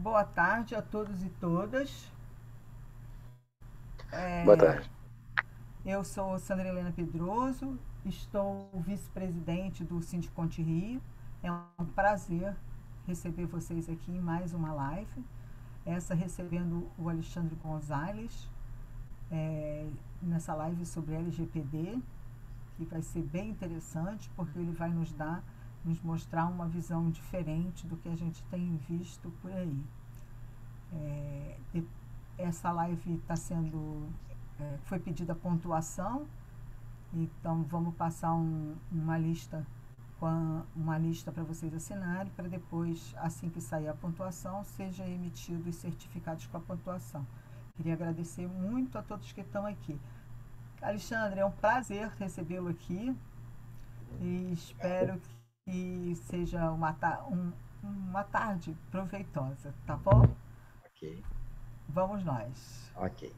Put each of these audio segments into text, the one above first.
Boa tarde a todos e todas. Boa tarde. Eu sou Sandra Helena Pedroso, estou vice-presidente do Sindiconte Rio. É um prazer receber vocês aqui em mais uma live. Essa recebendo o Alexandre Gonzalez, nessa live sobre LGPD, que vai ser bem interessante, porque ele vai nos mostrar uma visão diferente do que a gente tem visto por aí. É, Essa live está sendo. Foi pedida pontuação, então vamos passar uma lista uma lista para vocês assinarem, para depois, assim que sair a pontuação, seja emitido os certificados com a pontuação. Queria agradecer muito a todos que estão aqui. Alexandre, é um prazer recebê-lo aqui e espero que seja uma tarde proveitosa, tá bom? Ok, Vamos nós. ok.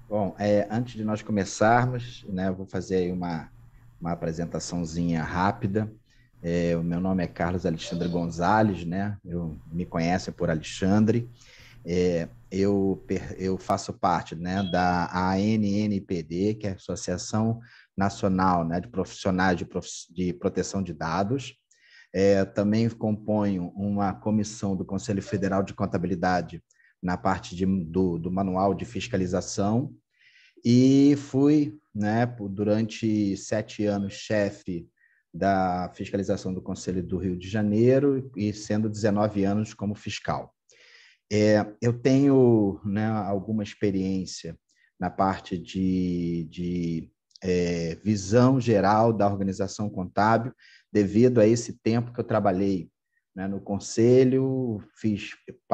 Bom, antes de nós começarmos, né, eu vou fazer aí uma apresentaçãozinha rápida. O meu nome é Carlos Alexandre Gonzalez, né? Me conhecem por Alexandre. Eu faço parte, né, da ANNPD, que é a Associação Nacional, né, de Profissionais de Proteção de Dados. Também componho uma comissão do Conselho Federal de Contabilidade na parte do manual de fiscalização e fui, né, durante 7 anos, chefe da fiscalização do Conselho do Rio de Janeiro e sendo 19 anos como fiscal. Eu tenho, né, alguma experiência na parte de visão geral da organização contábil, devido a esse tempo que eu trabalhei, né, no Conselho,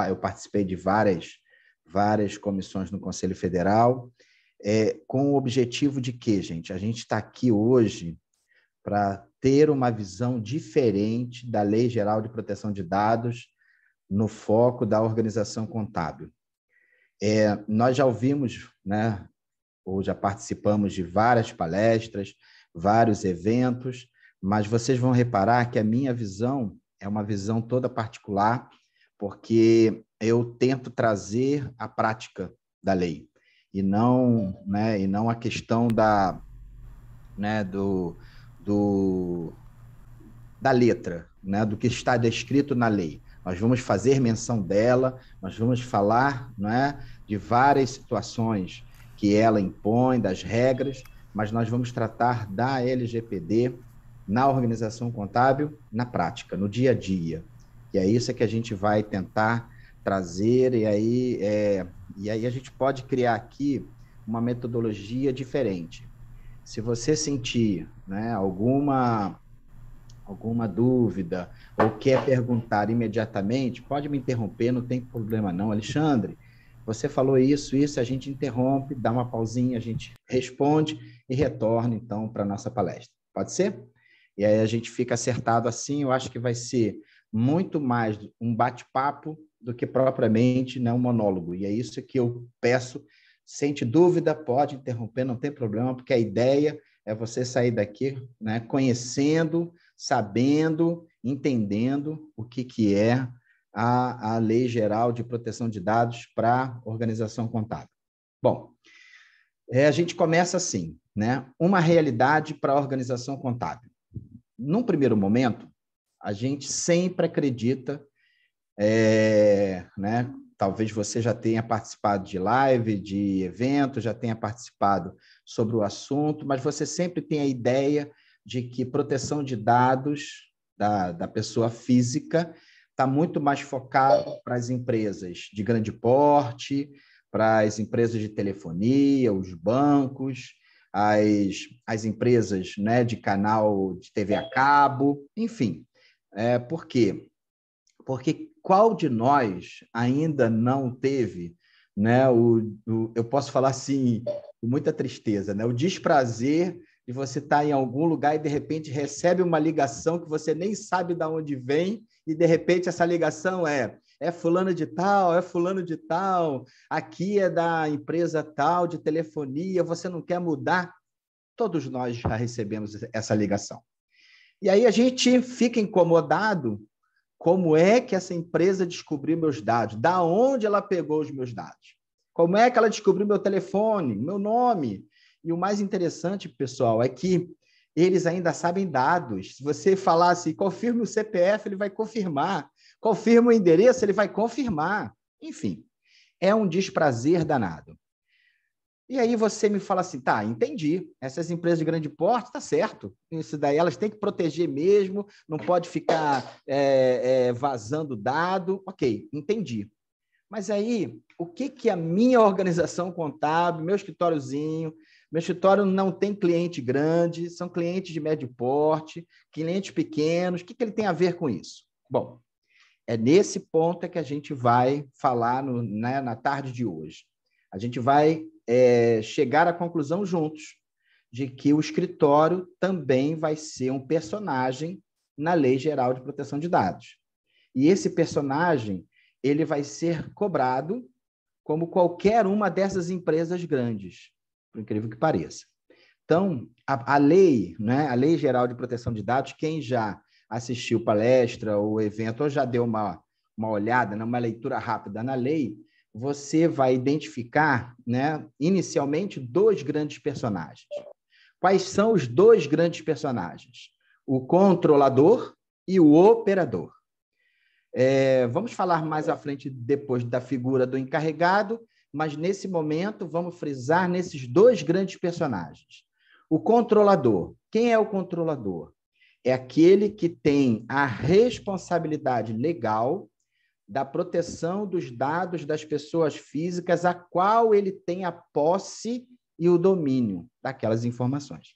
eu participei de várias comissões no Conselho Federal, com o objetivo de quê, gente? A gente está aqui hoje para ter uma visão diferente da Lei Geral de Proteção de Dados no foco da organização contábil. Nós já ouvimos, né, ou já participamos de várias palestras, vários eventos, mas vocês vão reparar que a minha visão é uma visão toda particular, porque eu tento trazer a prática da lei, e não a questão né, da letra, né, do que está descrito na lei. Nós vamos fazer menção dela, nós vamos falar, né, de várias situações que ela impõe, das regras, mas nós vamos tratar da LGPD na organização contábil, na prática, no dia a dia. E é isso que a gente vai tentar trazer, e aí a gente pode criar aqui uma metodologia diferente. Se você sentir, né, alguma dúvida ou quer perguntar imediatamente, pode me interromper, não tem problema não. Alexandre, você falou isso, a gente interrompe, dá uma pausinha, a gente responde e retorna, então, para a nossa palestra. Pode ser? E aí a gente fica acertado assim, eu acho que vai ser muito mais um bate-papo do que propriamente, né, um monólogo. E é isso que eu peço. Sente dúvida, pode interromper, não tem problema, porque a ideia é você sair daqui, né, conhecendo, sabendo, entendendo o que é a Lei Geral de Proteção de Dados para a organização contábil. Bom, a gente começa assim, né? Uma realidade para a organização contábil. Num primeiro momento, a gente sempre acredita, né? Talvez você já tenha participado de live, de evento, já tenha participado sobre o assunto, mas você sempre tem a ideia de que proteção de dados da pessoa física está muito mais focado para as empresas de grande porte, para as empresas de telefonia, os bancos, as empresas, né, de canal de TV a cabo, enfim. Por quê? Porque qual de nós ainda não teve, né, eu posso falar assim, com muita tristeza, né, o desprazer de você estar em algum lugar e, de repente, recebe uma ligação que você nem sabe de onde vem e, de repente, essa ligação é fulano de tal, aqui é da empresa tal de telefonia, você não quer mudar? Todos nós já recebemos essa ligação. E aí a gente fica incomodado Como é que essa empresa descobriu meus dados? Da onde ela pegou os meus dados? Como é que ela descobriu meu telefone, meu nome? E o mais interessante, pessoal, é que eles ainda sabem dados. Se você falar assim, confirme o CPF, ele vai confirmar. Confirma o endereço, ele vai confirmar. Enfim, é um desprazer danado. E aí você me fala assim, tá, entendi, essas empresas de grande porte, tá certo, isso daí elas têm que proteger mesmo, não pode ficar vazando dado, ok, entendi. Mas aí, o que a minha organização contábil, meu escritóriozinho, meu escritório não tem cliente grande, são clientes de médio porte, clientes pequenos, o que ele tem a ver com isso? Bom, é nesse ponto que a gente vai falar na tarde de hoje. A gente vai chegar à conclusão juntos de que o escritório também vai ser um personagem na Lei Geral de Proteção de Dados. E esse personagem, ele vai ser cobrado como qualquer uma dessas empresas grandes, por incrível que pareça. Então, a lei, né, a Lei Geral de Proteção de Dados, quem já assistiu palestra ou evento, ou já deu uma olhada, uma leitura rápida na lei, você vai identificar, né, inicialmente, dois grandes personagens. Quais são os dois grandes personagens? O controlador e o operador. Vamos falar mais à frente, depois, da figura do encarregado, mas, nesse momento, vamos frisar nesses dois grandes personagens. O controlador. Quem é o controlador? É aquele que tem a responsabilidade legal da proteção dos dados das pessoas físicas a qual ele tem a posse e o domínio daquelas informações.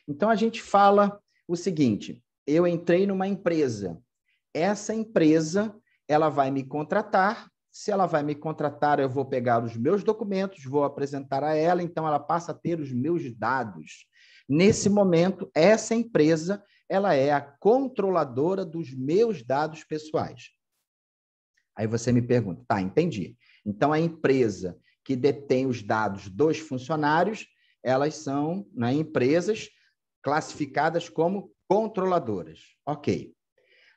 Então, a gente fala o seguinte, eu entrei numa empresa, essa empresa ela vai me contratar, se ela vai me contratar, eu vou pegar os meus documentos, vou apresentar a ela, então ela passa a ter os meus dados. Nesse momento, essa empresa ela é a controladora dos meus dados pessoais. Aí você me pergunta, tá, entendi. Então, a empresa que detém os dados dos funcionários, elas são, né, empresas classificadas como controladoras. Ok.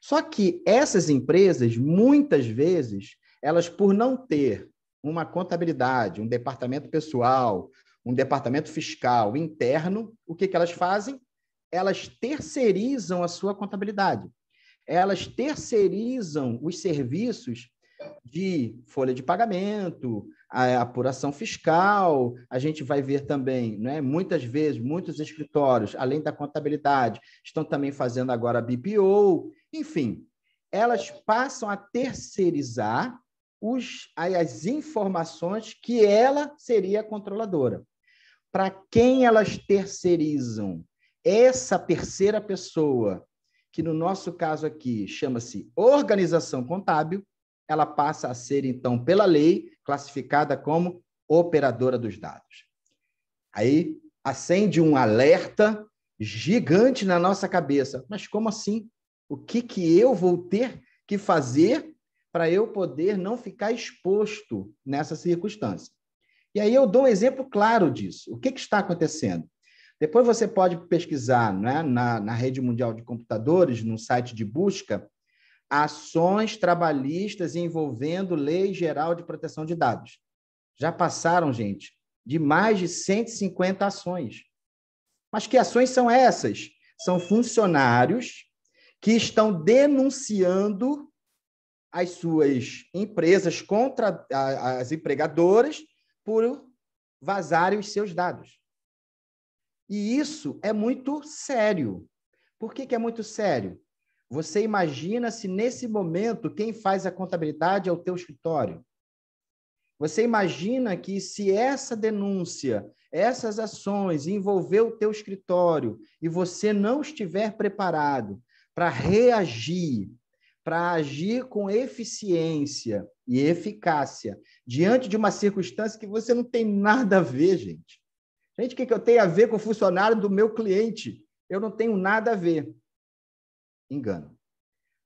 Só que essas empresas, muitas vezes, elas, por não ter uma contabilidade, um departamento pessoal, um departamento fiscal interno, o que elas fazem? Elas terceirizam a sua contabilidade. Elas terceirizam os serviços de folha de pagamento, a apuração fiscal, a gente vai ver também, né, muitas vezes, muitos escritórios, além da contabilidade, estão também fazendo agora a BPO, enfim, elas passam a terceirizar as informações que ela seria a controladora. Para quem elas terceirizam? Essa terceira pessoa, que no nosso caso aqui chama-se organização contábil, ela passa a ser, então, pela lei, classificada como operadora dos dados. Aí acende um alerta gigante na nossa cabeça. Mas como assim? O que eu vou ter que fazer para eu poder não ficar exposto nessa circunstância? E aí eu dou um exemplo claro disso. O que está acontecendo? Depois você pode pesquisar, né, na Rede Mundial de Computadores, no site de busca, ações trabalhistas envolvendo Lei Geral de Proteção de Dados. Já passaram, gente, de mais de 150 ações. Mas que ações são essas? São funcionários que estão denunciando as suas empresas contra as empregadoras por vazarem os seus dados. E isso é muito sério. Por que é muito sério? Você imagina se, nesse momento, quem faz a contabilidade é o teu escritório. Você imagina que, se essa denúncia, essas ações envolver o teu escritório e você não estiver preparado para reagir, para agir com eficiência e eficácia diante de uma circunstância que você não tem nada a ver, gente. Gente, o que eu tenho a ver com o funcionário do meu cliente? Eu não tenho nada a ver. Engano.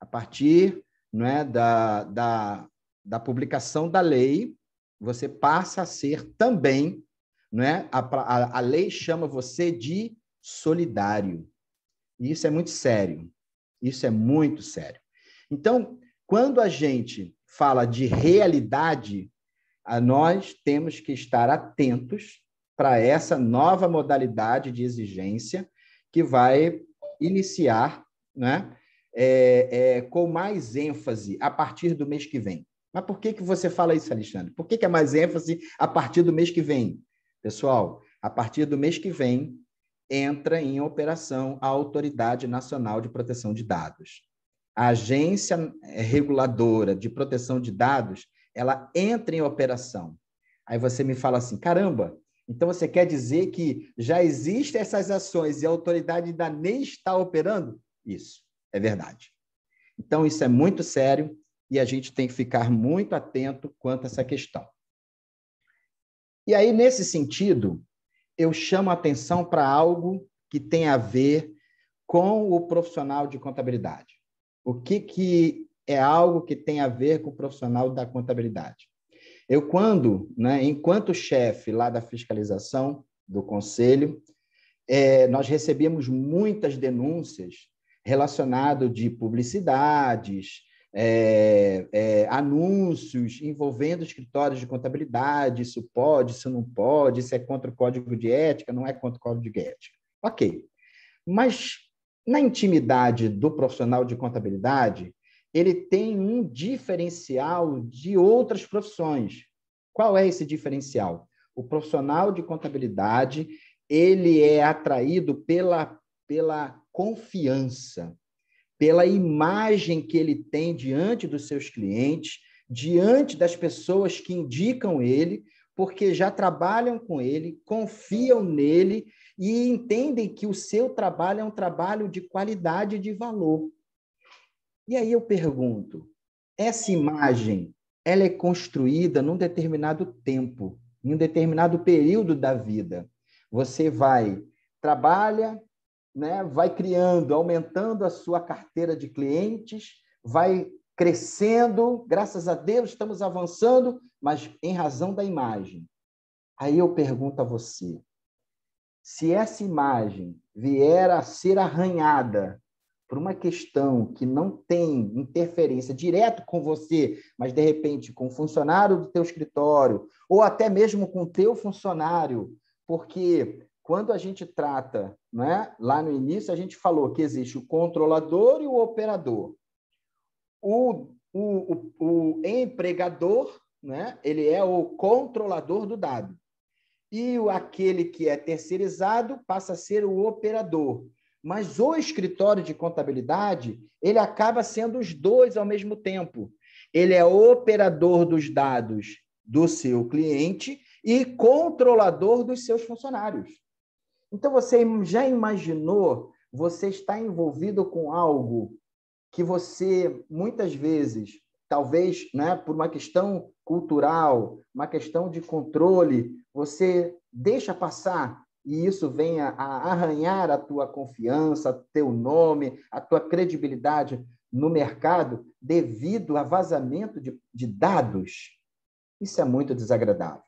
A partir, né, da publicação da lei, você passa a ser também, né, a lei chama você de solidário. E isso é muito sério. Isso é muito sério. Então, quando a gente fala de realidade, nós temos que estar atentos para essa nova modalidade de exigência que vai iniciar, né, com mais ênfase a partir do mês que vem. Mas por que você fala isso, Alexandre? Por que é mais ênfase a partir do mês que vem? Pessoal, a partir do mês que vem, entra em operação a Autoridade Nacional de Proteção de Dados. A agência reguladora de proteção de dados, ela entra em operação. Aí você me fala assim, caramba, então você quer dizer que já existem essas ações e a autoridade ainda nem está operando? Isso, é verdade. Então, isso é muito sério e a gente tem que ficar muito atento quanto a essa questão. E aí, nesse sentido, eu chamo a atenção para algo que tem a ver com o profissional de contabilidade. O que é algo que tem a ver com o profissional da contabilidade? Eu, enquanto chefe lá da fiscalização do Conselho, nós recebíamos muitas denúncias relacionadas de publicidades, anúncios envolvendo escritórios de contabilidade, isso pode, isso não pode, isso é contra o Código de Ética, não é contra o Código de Ética. Ok. Mas, na intimidade do profissional de contabilidade, ele tem um diferencial de outras profissões. Qual é esse diferencial? O profissional de contabilidade, ele é atraído pela confiança, pela imagem que ele tem diante dos seus clientes, diante das pessoas que indicam ele, porque já trabalham com ele, confiam nele e entendem que o seu trabalho é um trabalho de qualidade e de valor. E aí eu pergunto, essa imagem, ela é construída num determinado tempo, em um determinado período da vida. Você trabalha, né, vai criando, aumentando a sua carteira de clientes, vai crescendo, graças a Deus estamos avançando, mas em razão da imagem. Aí eu pergunto a você, se essa imagem vier a ser arranhada por uma questão que não tem interferência direto com você, mas, de repente, com o funcionário do teu escritório, ou até mesmo com o teu funcionário, porque quando a gente trata, né, lá no início, a gente falou que existe o controlador e o operador. O empregador, né, ele é o controlador do dado. E aquele que é terceirizado passa a ser o operador. Mas o escritório de contabilidade, ele acaba sendo os dois ao mesmo tempo. Ele é operador dos dados do seu cliente e controlador dos seus funcionários. Então, você já imaginou, você está envolvido com algo que você, muitas vezes, talvez, né, por uma questão cultural, uma questão de controle, você deixa passar e isso venha a arranhar a tua confiança, teu nome, a tua credibilidade no mercado devido a vazamento de dados. Isso é muito desagradável.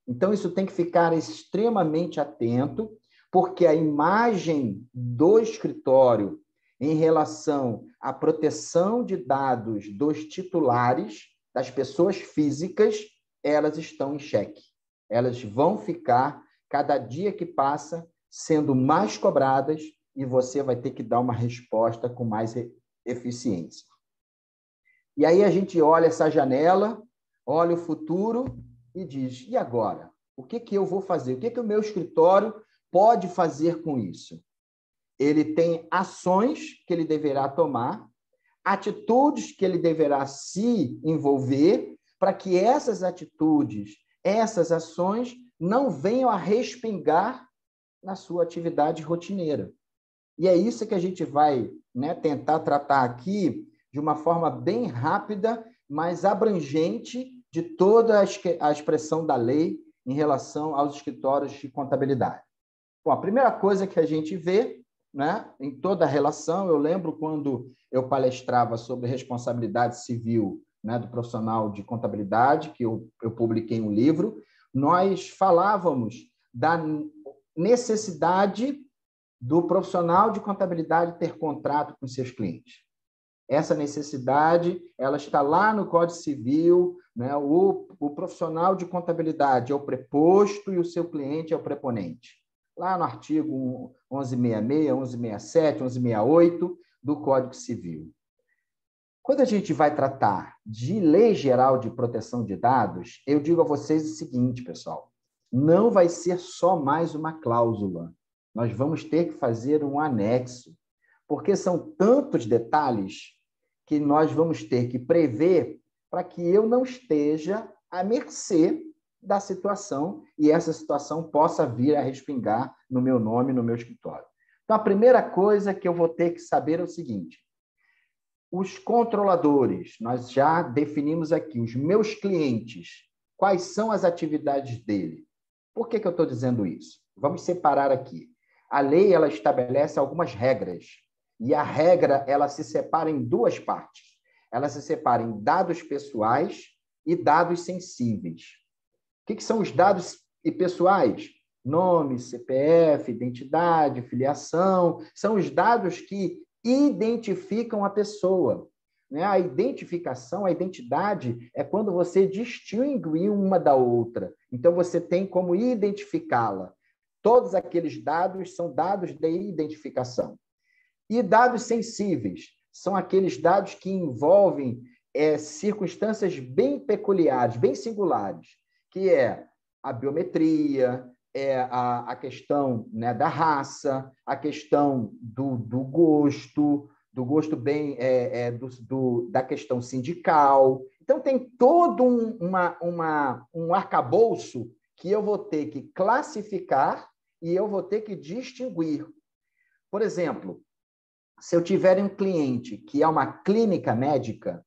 Então, isso tem que ficar extremamente atento, porque a imagem do escritório em relação à proteção de dados dos titulares, das pessoas físicas, elas estão em xeque. Elas vão ficar, cada dia que passa, sendo mais cobradas e você vai ter que dar uma resposta com mais eficiência. E aí a gente olha essa janela, olha o futuro e diz, e agora? O que eu vou fazer? O que o meu escritório pode fazer com isso? Ele tem ações que ele deverá tomar, atitudes que ele deverá se envolver para que essas atitudes, essas ações não venham a respingar na sua atividade rotineira. E é isso que a gente vai, né, tentar tratar aqui de uma forma bem rápida, mas abrangente de toda a expressão da lei em relação aos escritórios de contabilidade. Bom, a primeira coisa que a gente vê, né, em toda a relação, eu lembro quando eu palestrava sobre responsabilidade civil, né, do profissional de contabilidade, que eu publiquei um livro, nós falávamos da necessidade do profissional de contabilidade ter contrato com seus clientes. Essa necessidade, ela está lá no Código Civil, né? O profissional de contabilidade é o preposto e o seu cliente é o preponente. Lá no artigo 1166, 1167, 1168 do Código Civil. Quando a gente vai tratar de lei geral de proteção de dados, eu digo a vocês o seguinte, pessoal, não vai ser só mais uma cláusula. Nós vamos ter que fazer um anexo, porque são tantos detalhes que nós vamos ter que prever para que eu não esteja à mercê da situação e essa situação possa vir a respingar no meu nome, no meu escritório. Então, a primeira coisa que eu vou ter que saber é o seguinte: os controladores, nós já definimos aqui, os meus clientes, quais são as atividades dele? Por que eu estou dizendo isso? Vamos separar aqui. A lei, ela estabelece algumas regras, e a regra, ela se separa em duas partes. Ela se separa em dados pessoais e dados sensíveis. O que são os dados pessoais? Nome, CPF, identidade, filiação, são os dados que identificam a pessoa. A identificação, a identidade, é quando você distingue uma da outra. Então, você tem como identificá-la. Todos aqueles dados são dados de identificação. E dados sensíveis são aqueles dados que envolvem circunstâncias bem peculiares, bem singulares, que é a biometria, a questão, né, da raça, a questão do gosto bem, da questão sindical. Então, tem todo um arcabouço que eu vou ter que classificar e eu vou ter que distinguir. Por exemplo, se eu tiver um cliente que é uma clínica médica,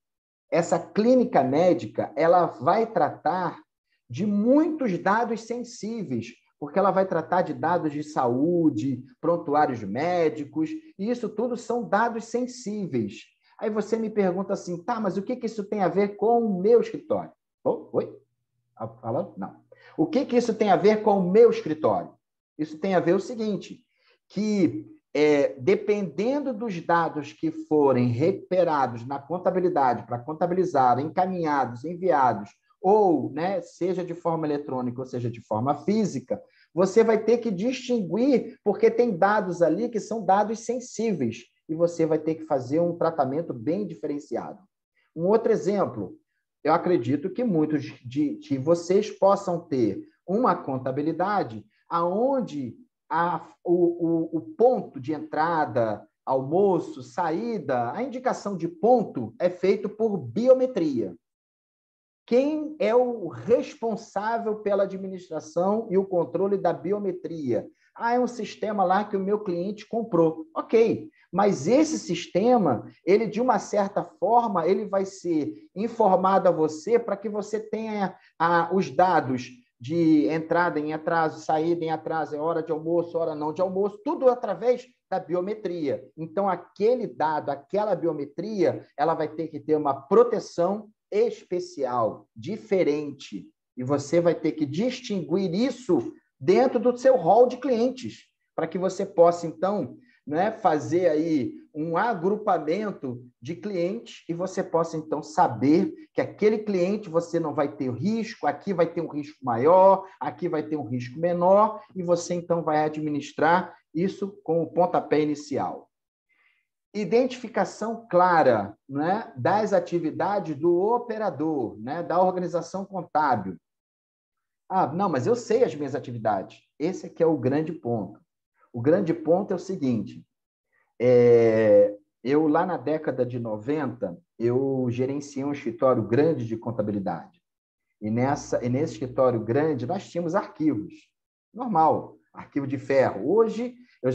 essa clínica médica ela vai tratar de muitos dados sensíveis, porque ela vai tratar de dados de saúde, prontuários médicos, e isso tudo são dados sensíveis. Aí você me pergunta assim, tá, mas o que isso tem a ver com o meu escritório? Oi? Fala? Não. O que isso tem a ver com o meu escritório? Isso tem a ver o seguinte, que dependendo dos dados que forem recuperados na contabilidade para contabilizar, encaminhados, enviados, ou, né, seja de forma eletrônica ou seja de forma física, você vai ter que distinguir, porque tem dados ali que são dados sensíveis, e você vai ter que fazer um tratamento bem diferenciado. Um outro exemplo, eu acredito que muitos de vocês possam ter uma contabilidade onde o ponto de entrada, almoço, saída, a indicação de ponto é feito por biometria. Quem é o responsável pela administração e o controle da biometria? É um sistema lá que o meu cliente comprou. Ok, mas esse sistema, ele de uma certa forma, ele vai ser informado a você para que você tenha os dados de entrada em atraso, saída em atraso, hora de almoço, hora não de almoço, tudo através da biometria. Então, aquele dado, aquela biometria, ela vai ter que ter uma proteção especial, diferente, e você vai ter que distinguir isso dentro do seu hall de clientes, para que você possa, então, né, fazer aí um agrupamento de clientes e você possa, então, saber que aquele cliente você não vai ter risco, aqui vai ter um risco maior, aqui vai ter um risco menor, e você, então, vai administrar isso com o pontapé inicial. Identificação clara, né, das atividades do operador, né, da organização contábil. Não, mas eu sei as minhas atividades. Esse aqui é o grande ponto. O grande ponto é o seguinte, eu lá na década de 90, eu gerenciei um escritório grande de contabilidade. E nesse escritório grande, nós tínhamos arquivos. Normal, arquivo de ferro. Hoje, eu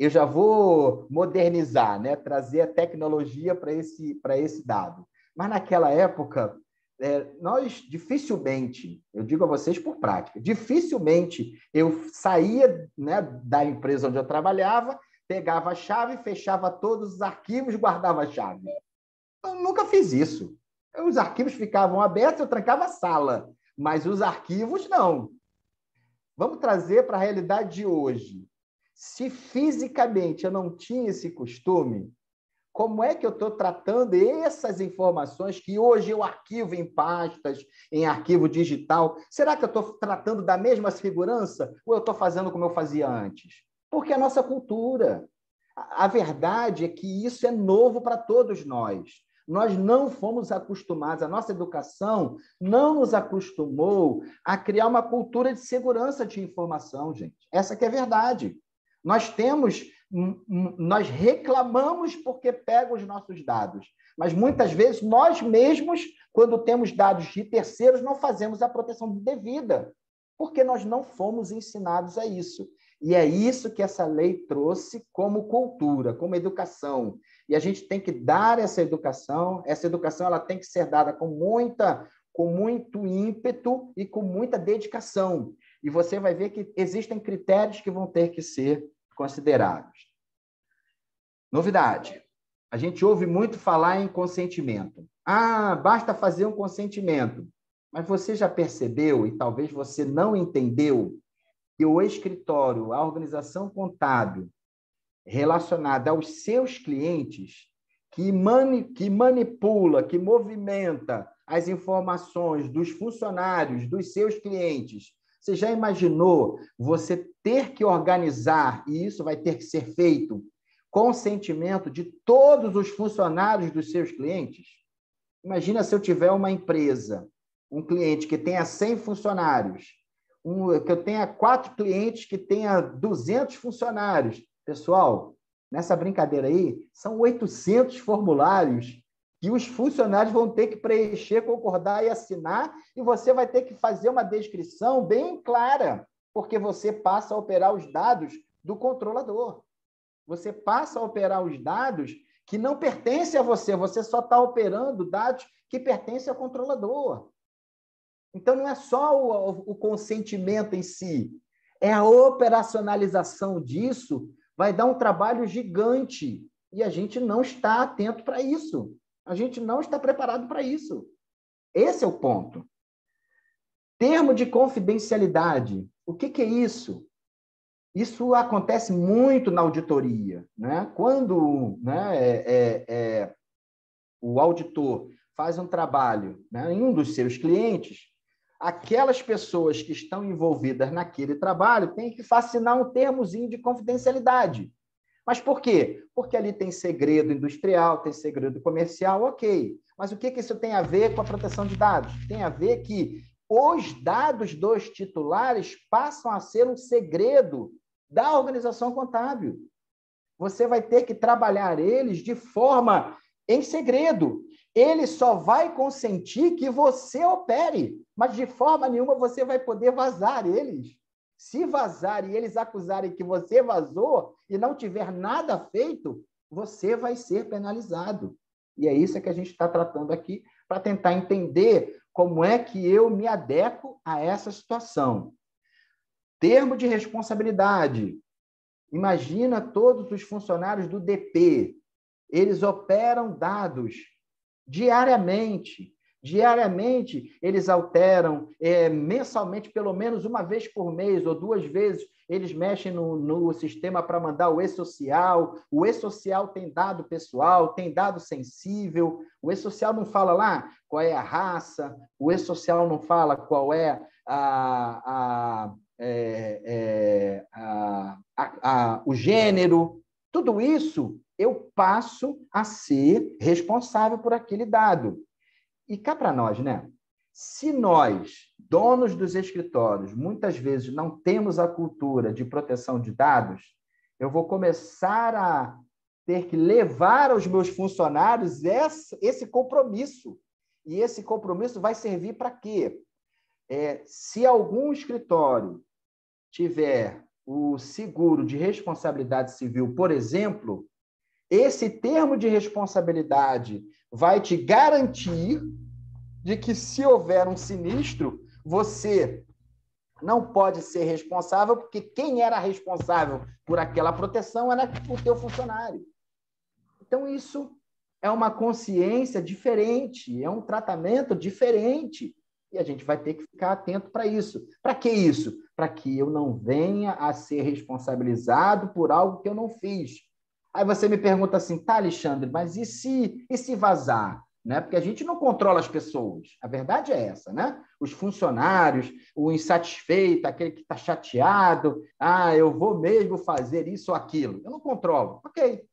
já vou modernizar, né? Trazer a tecnologia para esse dado. Mas naquela época, nós dificilmente, eu digo a vocês por prática, dificilmente eu saía, né, da empresa onde eu trabalhava, pegava a chave, fechava todos os arquivos, guardava a chave. Eu nunca fiz isso. Os arquivos ficavam abertos, eu trancava a sala, mas os arquivos não. Vamos trazer para a realidade de hoje. Se fisicamente eu não tinha esse costume, Como é que eu estou tratando essas informações que hoje eu arquivo em pastas, em arquivo digital? Será que eu estou tratando da mesma segurança ou eu estou fazendo como eu fazia antes? Porque é a nossa cultura. A verdade é que isso é novo para todos nós. Nós não fomos acostumados, a nossa educação não nos acostumou a criar uma cultura de segurança de informação, gente. Essa que é a verdade. Nós reclamamos porque pegam os nossos dados, mas muitas vezes nós mesmos, quando temos dados de terceiros, não fazemos a proteção devida, porque nós não fomos ensinados a isso. E é isso que essa lei trouxe como cultura, como educação. E a gente tem que dar essa educação ela tem que ser dada com muito ímpeto e com muita dedicação. E você vai ver que existem critérios que vão ter que ser considerados. Novidade. A gente ouve muito falar em consentimento. Basta fazer um consentimento. Mas você já percebeu, e talvez você não entendeu, que o escritório, a organização contábil, relacionada aos seus clientes, que manipula, que movimenta as informações dos funcionários, dos seus clientes. Você já imaginou você ter que organizar, e isso vai ter que ser feito, consentimento de todos os funcionários dos seus clientes? Imagina se eu tiver uma empresa, um cliente que tenha 100 funcionários, que eu tenha 4 clientes que tenha 200 funcionários. Pessoal, nessa brincadeira aí, são 800 formulários que os funcionários vão ter que preencher, concordar e assinar, e você vai ter que fazer uma descrição bem clara, porque você passa a operar os dados do controlador. Você passa a operar os dados que não pertencem a você, você só está operando dados que pertencem ao controlador. Então, não é só o consentimento em si, é a operacionalização disso, vai dar um trabalho gigante, e a gente não está atento para isso. A gente não está preparado para isso. Esse é o ponto. Termo de confidencialidade. O que é isso? Isso acontece muito na auditoria, né? Quando o auditor faz um trabalho, né, em um dos seus clientes, aquelas pessoas que estão envolvidas naquele trabalho têm que assinar um termozinho de confidencialidade. Mas por quê? Porque ali tem segredo industrial, tem segredo comercial, ok. Mas o que isso tem a ver com a proteção de dados? Tem a ver que os dados dos titulares passam a ser um segredo da organização contábil. Você vai ter que trabalhar eles de forma em segredo. Ele só vai consentir que você opere, mas de forma nenhuma você vai poder vazar eles. Se vazar e eles acusarem que você vazou e não tiver nada feito, você vai ser penalizado. E é isso que a gente está tratando aqui, para tentar entender como é que eu me adequo a essa situação. Termo de responsabilidade. Imagina todos os funcionários do DP. Eles operam dados diariamente. Diariamente, eles alteram, mensalmente, pelo menos uma vez por mês ou 2 vezes, eles mexem no sistema para mandar o e-social. O e-social tem dado pessoal, tem dado sensível. O e-social não fala lá qual é a raça, o e-social não fala qual é o gênero. Tudo isso eu passo a ser responsável por aquele dado. E cá para nós, né? Se nós, donos dos escritórios, muitas vezes não temos a cultura de proteção de dados, eu vou começar a ter que levar aos meus funcionários esse compromisso. E esse compromisso vai servir para quê? Se algum escritório tiver o seguro de responsabilidade civil, por exemplo, esse termo de responsabilidade vai te garantir de que, se houver um sinistro, você não pode ser responsável, porque quem era responsável por aquela proteção era o teu funcionário. Então, isso é uma consciência diferente, é um tratamento diferente, e a gente vai ter que ficar atento para isso. Para que isso? Para que eu não venha a ser responsabilizado por algo que eu não fiz. Aí você me pergunta assim, tá, Alexandre, mas e se vazar? Né? Porque a gente não controla as pessoas. A verdade é essa, né? Os funcionários, o insatisfeito, aquele que está chateado, eu vou mesmo fazer isso ou aquilo. Eu não controlo. Ok.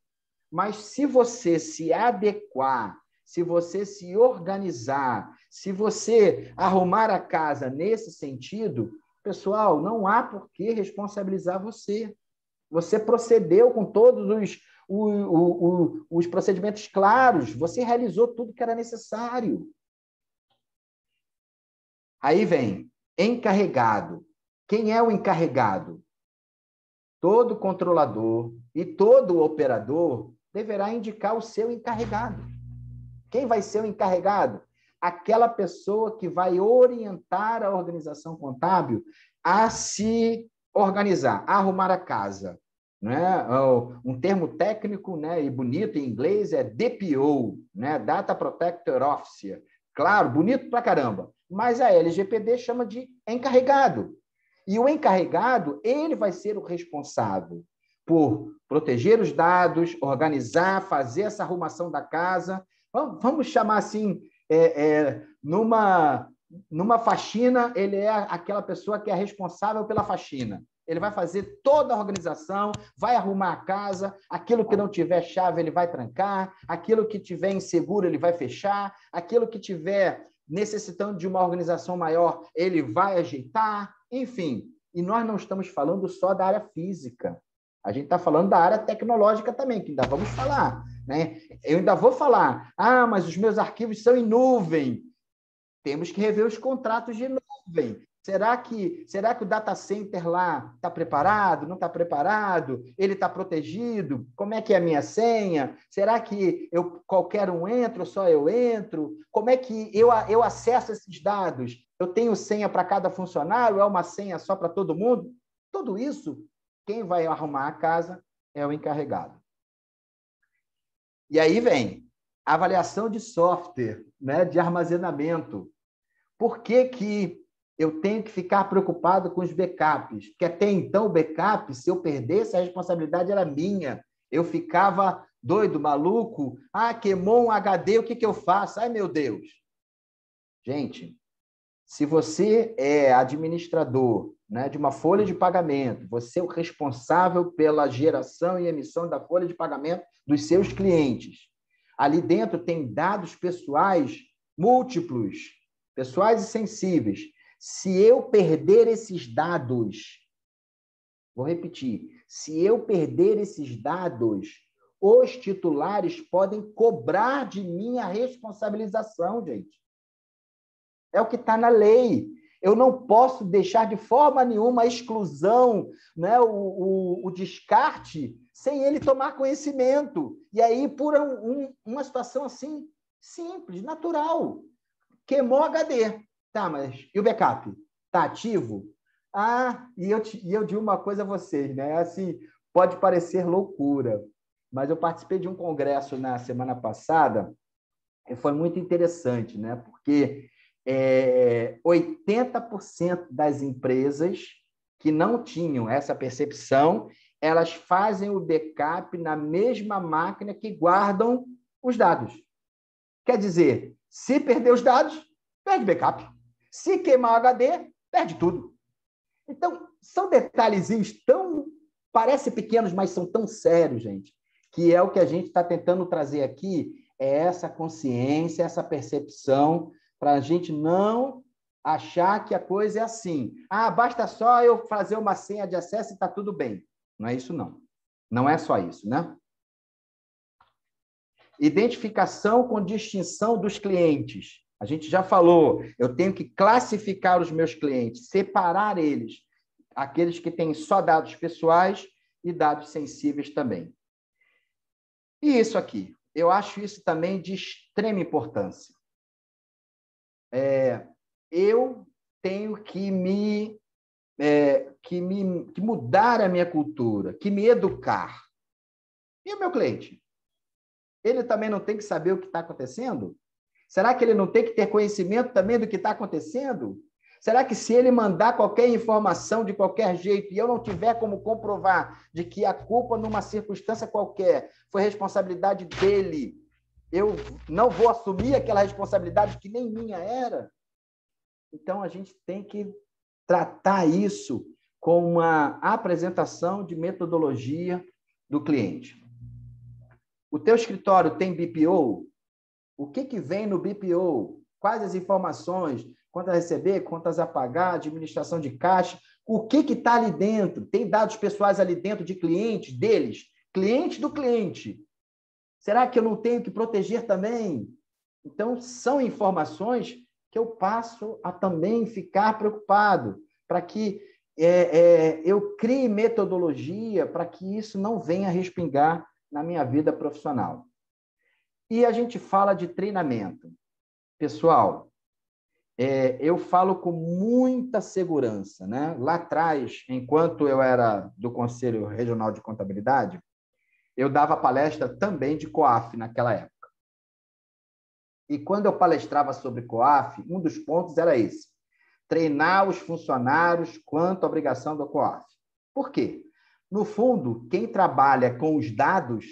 Mas se você se adequar, se você se organizar, se você arrumar a casa nesse sentido, pessoal, não há por que responsabilizar você. Você procedeu com todos os procedimentos claros, você realizou tudo que era necessário. Aí vem encarregado. Quem é o encarregado? Todo controlador e todo operador deverá indicar o seu encarregado. Quem vai ser o encarregado? Aquela pessoa que vai orientar a organização contábil a se organizar, a arrumar a casa. Né? Um termo técnico, né, e bonito em inglês é DPO, né? Data Protector Officer. Claro, bonito pra caramba. Mas a LGPD chama de encarregado. E o encarregado, ele vai ser o responsável por proteger os dados, organizar, fazer essa arrumação da casa. Vamos chamar assim, numa faxina, ele é aquela pessoa que é responsável pela faxina. Ele vai fazer toda a organização, vai arrumar a casa, aquilo que não tiver chave, ele vai trancar, aquilo que tiver inseguro, ele vai fechar, aquilo que tiver necessitando de uma organização maior, ele vai ajeitar, enfim. E nós não estamos falando só da área física, a gente está falando da área tecnológica também, que ainda vamos falar, né? Eu ainda vou falar, mas os meus arquivos são em nuvem. Temos que rever os contratos de nuvem. Será que o data center lá está preparado? Não está preparado? Ele está protegido? Como é que é a minha senha? Será que qualquer um entra ou só eu entro? Como é que eu acesso esses dados? Eu tenho senha para cada funcionário? É uma senha só para todo mundo? Tudo isso, quem vai arrumar a casa é o encarregado. E aí vem a avaliação de software, né, de armazenamento. Por que eu tenho que ficar preocupado com os backups? Porque até então, o backup, se eu perdesse, a responsabilidade era minha. Eu ficava doido, maluco. Queimou um HD, o que eu faço? Ai, meu Deus. Gente, se você é administrador, né, de uma folha de pagamento, você é o responsável pela geração e emissão da folha de pagamento dos seus clientes. Ali dentro tem dados pessoais múltiplos, pessoais e sensíveis. Se eu perder esses dados, vou repetir, se eu perder esses dados, os titulares podem cobrar de mim a responsabilização, gente. É o que está na lei. Eu não posso deixar de forma nenhuma a exclusão, né, o descarte, sem ele tomar conhecimento. E aí, por uma situação assim, simples, natural. Queimou o HD. Tá, mas e o backup? Está ativo? E eu digo uma coisa a vocês, né? Assim, pode parecer loucura, mas eu participei de um congresso na semana passada e foi muito interessante, né? Porque 80% das empresas que não tinham essa percepção, elas fazem o backup na mesma máquina que guardam os dados. Quer dizer, se perder os dados, perde backup. Se queimar o HD, perde tudo. Então, são detalhezinhos parece pequenos, mas são tão sérios, gente, que é o que a gente está tentando trazer aqui, é essa consciência, essa percepção, para a gente não achar que a coisa é assim. Basta só eu fazer uma senha de acesso e está tudo bem. Não é isso, não. Não é só isso, né? Identificação com distinção dos clientes. A gente já falou, eu tenho que classificar os meus clientes, separar eles, aqueles que têm só dados pessoais e dados sensíveis também. E isso aqui, eu acho isso também de extrema importância. Eu tenho que mudar a minha cultura, que me educar. E o meu cliente? Ele também não tem que saber o que está acontecendo? Será que ele não tem que ter conhecimento também do que está acontecendo? Será que se ele mandar qualquer informação de qualquer jeito e eu não tiver como comprovar de que a culpa numa circunstância qualquer foi responsabilidade dele, eu não vou assumir aquela responsabilidade que nem minha era? Então, a gente tem que tratar isso com uma apresentação de metodologia do cliente. O teu escritório tem BPO? O que vem no BPO? Quais as informações? Quantas a receber, quantas a pagar, administração de caixa? O que está ali dentro? Tem dados pessoais ali dentro de clientes deles? Cliente do cliente. Será que eu não tenho que proteger também? Então, são informações que eu passo a também ficar preocupado, para que eu crie metodologia para que isso não venha respingar na minha vida profissional. E a gente fala de treinamento. Pessoal, eu falo com muita segurança, né? Lá atrás, enquanto eu era do Conselho Regional de Contabilidade, eu dava palestra também de COAF naquela época. E quando eu palestrava sobre COAF, um dos pontos era esse: treinar os funcionários quanto à obrigação do COAF. Por quê? No fundo, quem trabalha com os dados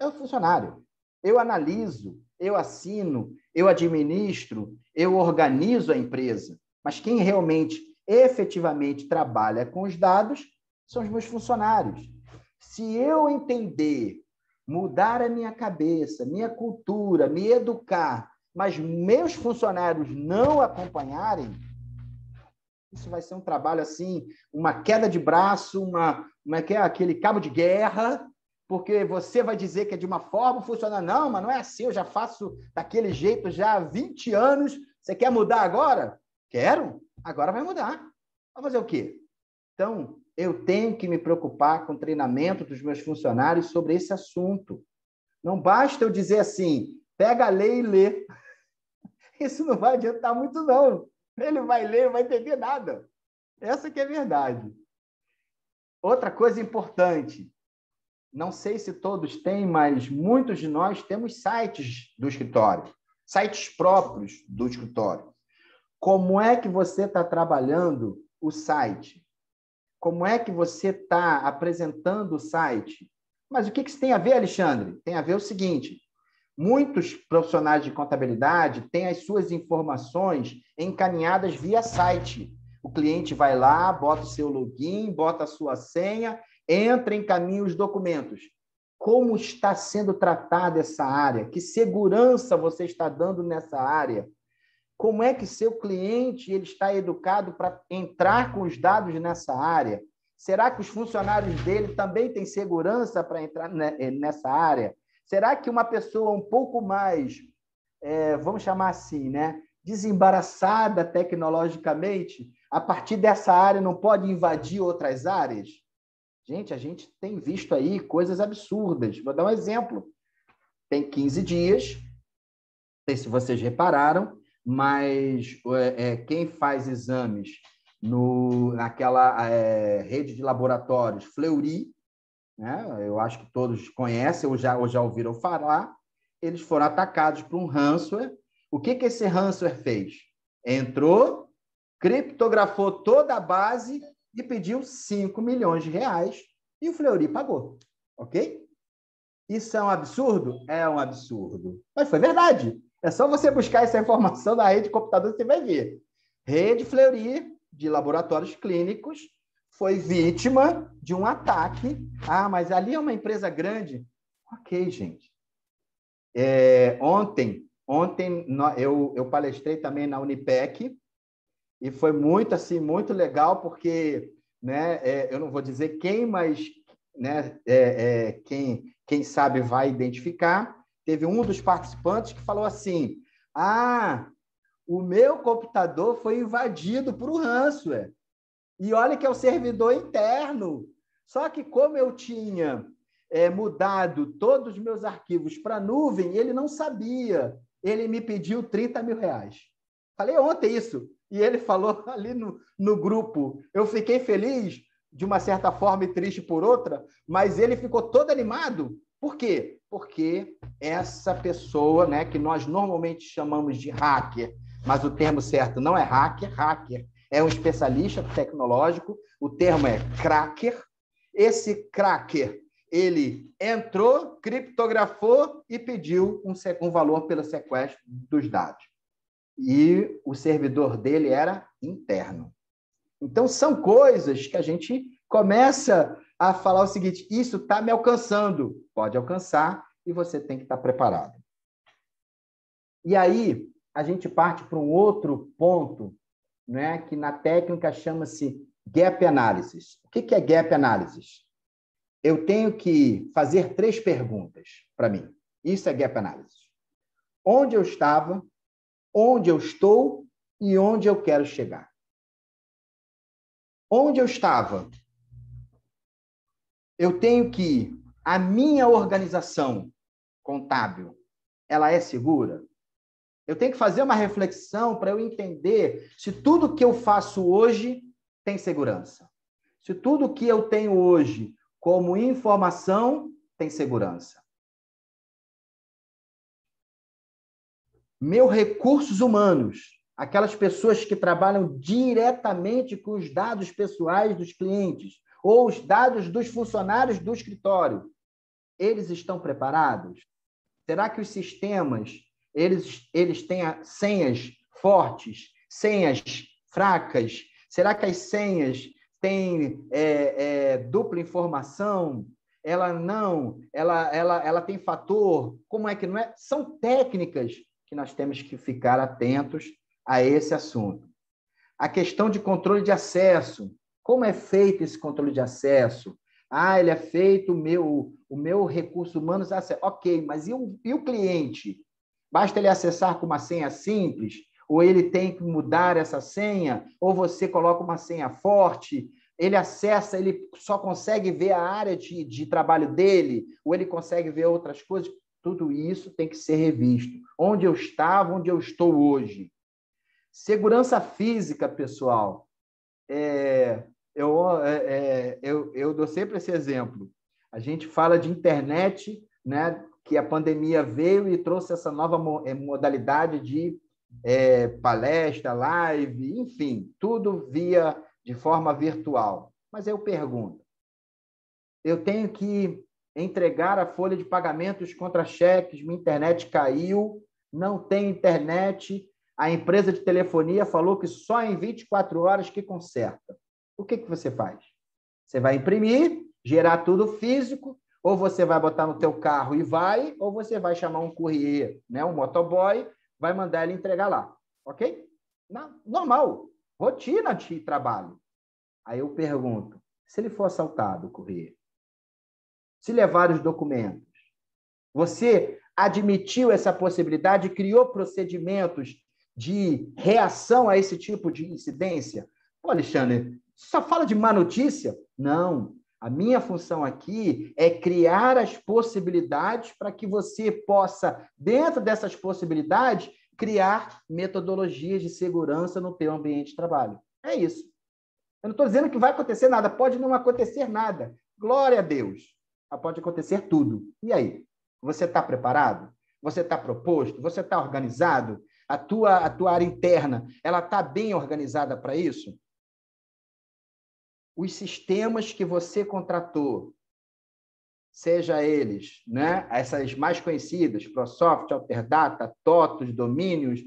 é o funcionário. Eu analiso, eu assino, eu administro, eu organizo a empresa. Mas quem realmente, efetivamente trabalha com os dados são os meus funcionários. Se eu entender, mudar a minha cabeça, minha cultura, me educar, mas meus funcionários não acompanharem, isso vai ser um trabalho assim, uma queda de braço, aquele cabo de guerra, porque você vai dizer que é de uma forma funcionar. Não, mas não é assim, eu já faço daquele jeito já há 20 anos. Você quer mudar agora? Quero. Agora vai mudar. Vai fazer o quê? Então, eu tenho que me preocupar com o treinamento dos meus funcionários sobre esse assunto. Não basta eu dizer assim, pega a lei e lê. Isso não vai adiantar muito, não. Ele vai ler, não vai entender nada. Essa que é a verdade. Outra coisa importante, não sei se todos têm, mas muitos de nós temos sites do escritório, sites próprios do escritório. Como é que você está trabalhando o site? Como é que você está apresentando o site? Mas o que isso tem a ver, Alexandre? Tem a ver o seguinte: muitos profissionais de contabilidade têm as suas informações encaminhadas via site. O cliente vai lá, bota o seu login, bota a sua senha, entra, encaminha os documentos. Como está sendo tratada essa área? Que segurança você está dando nessa área? Como é que seu cliente ele está educado para entrar com os dados nessa área? Será que os funcionários dele também têm segurança para entrar nessa área? Será que uma pessoa um pouco mais, vamos chamar assim, né, desembaraçada tecnologicamente, a partir dessa área não pode invadir outras áreas? Gente, a gente tem visto aí coisas absurdas. Vou dar um exemplo. Tem 15 dias, não sei se vocês repararam, mas quem faz exames naquela rede de laboratórios Fleury, né? Eu acho que todos conhecem ou já ouviram falar, eles foram atacados por um ransomware. O que esse ransomware fez? Entrou, criptografou toda a base e pediu 5 milhões de reais e o Fleury pagou. Ok? Isso é um absurdo? É um absurdo. Mas foi verdade. É só você buscar essa informação na rede de computador que você vai ver. Rede Fleury, de laboratórios clínicos, foi vítima de um ataque. Ah, mas ali é uma empresa grande. Ok, gente. Ontem eu palestrei também na Unipec e foi muito, assim, muito legal, porque, né, eu não vou dizer quem, mas, né, quem sabe vai identificar. Teve um dos participantes que falou assim: o meu computador foi invadido por um ransomware. E olha que é o servidor interno. Só que como eu tinha mudado todos os meus arquivos para a nuvem, ele não sabia. Ele me pediu 30 mil reais. Falei ontem isso. E ele falou ali no grupo. Eu fiquei feliz, de uma certa forma, e triste por outra, mas ele ficou todo animado. Por quê? Porque essa pessoa, né, que nós normalmente chamamos de hacker, mas o termo certo não é hacker, é um especialista tecnológico, o termo é cracker. Esse cracker, ele entrou, criptografou e pediu um valor pelo sequestro dos dados. E o servidor dele era interno. Então, são coisas que a gente começa a falar o seguinte: isso está me alcançando. Pode alcançar e você tem que estar preparado. E aí, a gente parte para um outro ponto, né, que na técnica chama-se gap analysis. O que é gap analysis? Eu tenho que fazer 3 perguntas para mim. Isso é gap analysis. Onde eu estava, onde eu estou e onde eu quero chegar. Onde eu estava, eu tenho que a minha organização contábil, ela é segura? Eu tenho que fazer uma reflexão para eu entender se tudo que eu faço hoje tem segurança. Se tudo que eu tenho hoje como informação tem segurança. Meus recursos humanos, aquelas pessoas que trabalham diretamente com os dados pessoais dos clientes ou os dados dos funcionários do escritório, eles estão preparados? Será que os sistemas eles têm senhas fortes, senhas fracas? Será que as senhas têm dupla informação? Ela tem fator? Como é que não é? São técnicas que nós temos que ficar atentos a esse assunto. A questão de controle de acesso. Como é feito esse controle de acesso? Ele é feito, o meu recurso humano... Ok, mas e o cliente? Basta ele acessar com uma senha simples? Ou ele tem que mudar essa senha? Ou você coloca uma senha forte? Ele acessa, ele só consegue ver a área de trabalho dele? Ou ele consegue ver outras coisas? Tudo isso tem que ser revisto. Onde eu estava, onde eu estou hoje. Segurança física, pessoal. Eu dou sempre esse exemplo. A gente fala de internet, né, que a pandemia veio e trouxe essa nova modalidade de palestra, live, enfim, tudo de forma virtual. Mas eu pergunto, eu tenho que entregar a folha de pagamentos contra cheques, minha internet caiu, não tem internet, a empresa de telefonia falou que só em 24 horas que conserta. O que você faz? Você vai imprimir, gerar tudo físico, ou você vai botar no teu carro e vai, ou você vai chamar um courier, né, um motoboy, vai mandar ele entregar lá. Ok? Não, normal. Rotina de trabalho. Aí eu pergunto, se ele for assaltado, o courier? Se levar os documentos? Você admitiu essa possibilidade, criou procedimentos de reação a esse tipo de incidência? Pô, Alexandre, só fala de má notícia? Não. A minha função aqui é criar as possibilidades para que você possa, dentro dessas possibilidades, criar metodologias de segurança no teu ambiente de trabalho. É isso. Eu não estou dizendo que vai acontecer nada. Pode não acontecer nada. Glória a Deus. Mas pode acontecer tudo. E aí? Você está preparado? Você está proposto? Você está organizado? A tua área interna, ela está bem organizada para isso? Os sistemas que você contratou, seja eles, né, essas mais conhecidas, ProSoft, Alterdata, TOTUS, Domínios,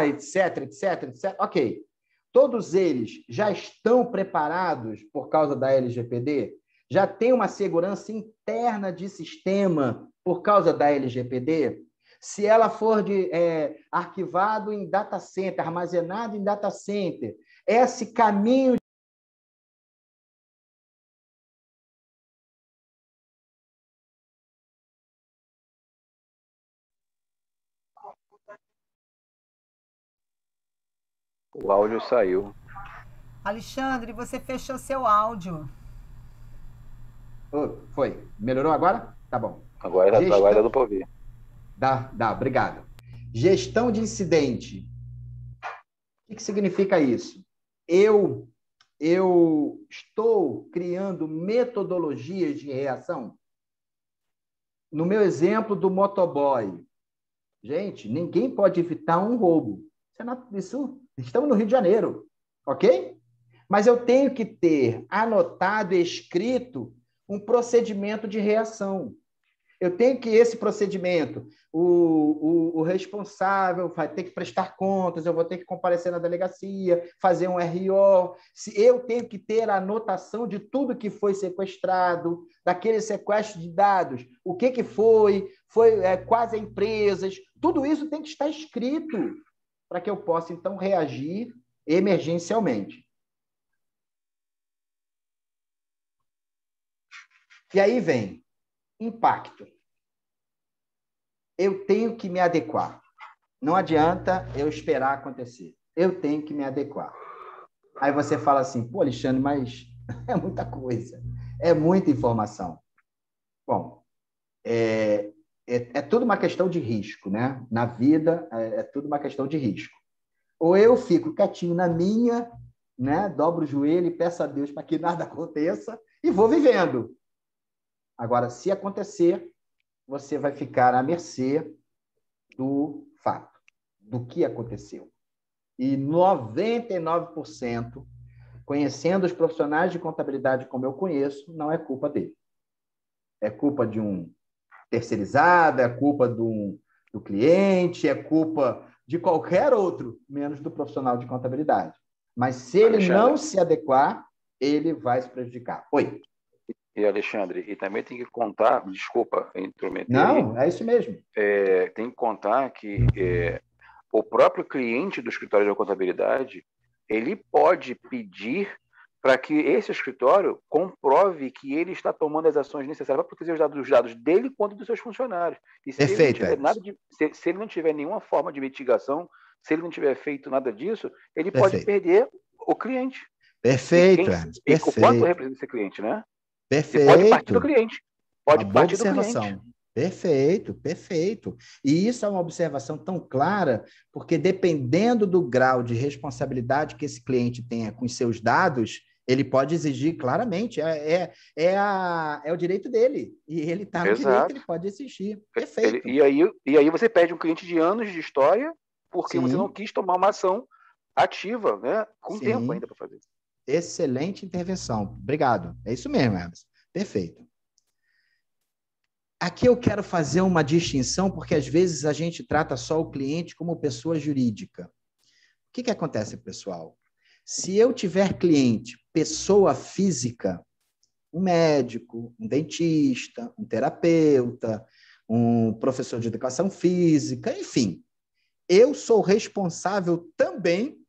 etc. Ok. Todos eles já estão preparados por causa da LGPD? Já tem uma segurança interna de sistema por causa da LGPD? Se ela for arquivado em data center, armazenado em data center, esse caminho... O áudio saiu. Alexandre, você fechou seu áudio. Foi. Melhorou agora? Tá bom. Agora dá para ouvir. Dá, obrigado. Gestão de incidente. O que significa isso? Eu estou criando metodologias de reação. No meu exemplo do motoboy. Gente, ninguém pode evitar um roubo. Estamos no Rio de Janeiro. ok? Mas eu tenho que ter anotado e escrito um procedimento de reação. Eu tenho que esse procedimento, o responsável vai ter que prestar contas, eu vou ter que comparecer na delegacia, fazer um RO. Eu tenho que ter a anotação de tudo que foi sequestrado, daquele sequestro de dados, o que foi quais empresas, tudo isso tem que estar escrito para que eu possa, então, reagir emergencialmente. E aí vem impacto. Eu tenho que me adequar. Não adianta eu esperar acontecer. Eu tenho que me adequar. Aí você fala assim, pô, Alexandre, mas é muita coisa. É muita informação. Bom, é tudo uma questão de risco, né? Na vida, é tudo uma questão de risco. Ou eu fico quietinho na minha, né? Dobro o joelho e peço a Deus para que nada aconteça e vou vivendo. Agora, se acontecer, você vai ficar à mercê do fato, do que aconteceu. E 99%, conhecendo os profissionais de contabilidade como eu conheço, não é culpa dele. É culpa de um terceirizado, é culpa do cliente, é culpa de qualquer outro, menos do profissional de contabilidade. Mas se ele não se adequar, ele vai se prejudicar. Oi. E, Alexandre, e também tem que contar, desculpa intrometer. Não, é isso mesmo. Tem que contar que o próprio cliente do escritório de contabilidade, ele pode pedir para que esse escritório comprove que ele está tomando as ações necessárias para proteger os dados dele quanto dos seus funcionários. E se Perfeito, ele não tiver se ele não tiver nenhuma forma de mitigação, se ele não tiver feito nada disso, ele pode perder o cliente. Perfeito, e o quanto representa esse cliente, né? Perfeito. E pode partir do cliente. Pode Uma partir boa observação. do cliente. Perfeito, perfeito. E isso é uma observação tão clara, porque dependendo do grau de responsabilidade que esse cliente tenha com os seus dados, ele pode exigir claramente, é o direito dele. E ele está no direito, ele pode exigir. Perfeito. E aí você perde um cliente de anos de história, porque você não quis tomar uma ação ativa, né? Com tempo ainda para fazer. Excelente intervenção. Obrigado. É isso mesmo, Hermes. Perfeito. Aqui eu quero fazer uma distinção, porque às vezes a gente trata só o cliente como pessoa jurídica. O que acontece, pessoal? Se eu tiver cliente, pessoa física, um médico, um dentista, um terapeuta, um professor de educação física, enfim, eu sou responsável também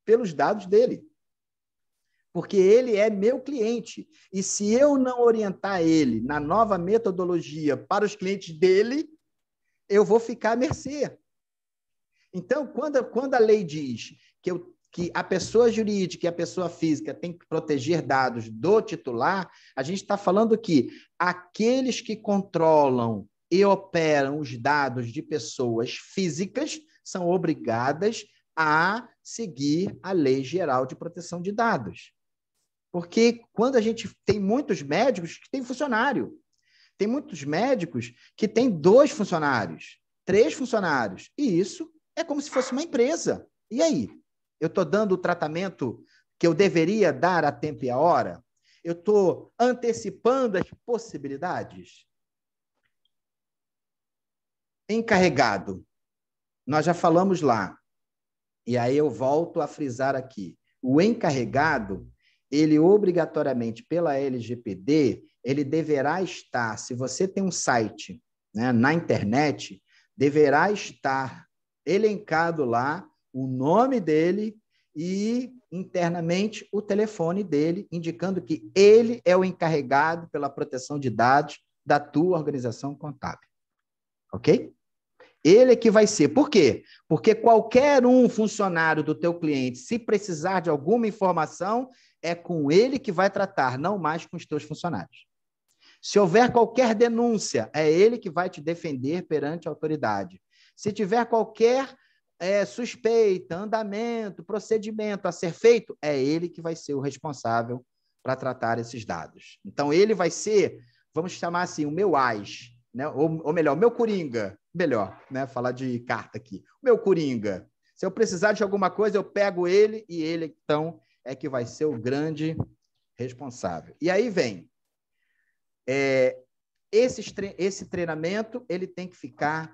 pelos dados dele. Porque ele é meu cliente. E se eu não orientar ele na nova metodologia para os clientes dele, eu vou ficar à mercê. Então, quando a lei diz que a pessoa jurídica e a pessoa física têm que proteger dados do titular, a gente está falando que aqueles que controlam e operam os dados de pessoas físicas são obrigadas a seguir a Lei Geral de Proteção de Dados. Porque quando a gente tem muitos médicos que têm funcionário, tem muitos médicos que têm 2 funcionários, 3 funcionários, e isso é como se fosse uma empresa. E aí? Eu estou dando o tratamento que eu deveria dar a tempo e a hora? Eu estou antecipando as possibilidades? Encarregado. Nós já falamos lá. E aí eu volto a frisar aqui. O encarregado, ele obrigatoriamente, pela LGPD, ele deverá estar, se você tem um site, né, na internet, deverá estar elencado lá o nome dele e, internamente, o telefone dele, indicando que ele é o encarregado pela proteção de dados da tua organização contábil. Ok? Ele é que vai ser. Por quê? Porque qualquer um funcionário do teu cliente, se precisar de alguma informação, é com ele que vai tratar, não mais com os teus funcionários. Se houver qualquer denúncia, é ele que vai te defender perante a autoridade. Se tiver qualquer suspeita, andamento, procedimento a ser feito, é ele que vai ser o responsável para tratar esses dados. Então, ele vai ser, vamos chamar assim, o meu AIS, né? Ou melhor, o meu coringa, melhor, né? Falar de carta aqui. O meu coringa. Se eu precisar de alguma coisa, eu pego ele e ele, então, é que vai ser o grande responsável. E aí vem, esse treinamento ele tem que ficar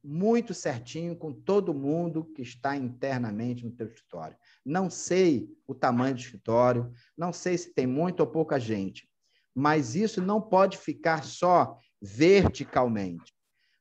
muito certinho com todo mundo que está internamente no teu escritório. Não sei o tamanho do escritório, não sei se tem muita ou pouca gente, mas isso não pode ficar só verticalmente.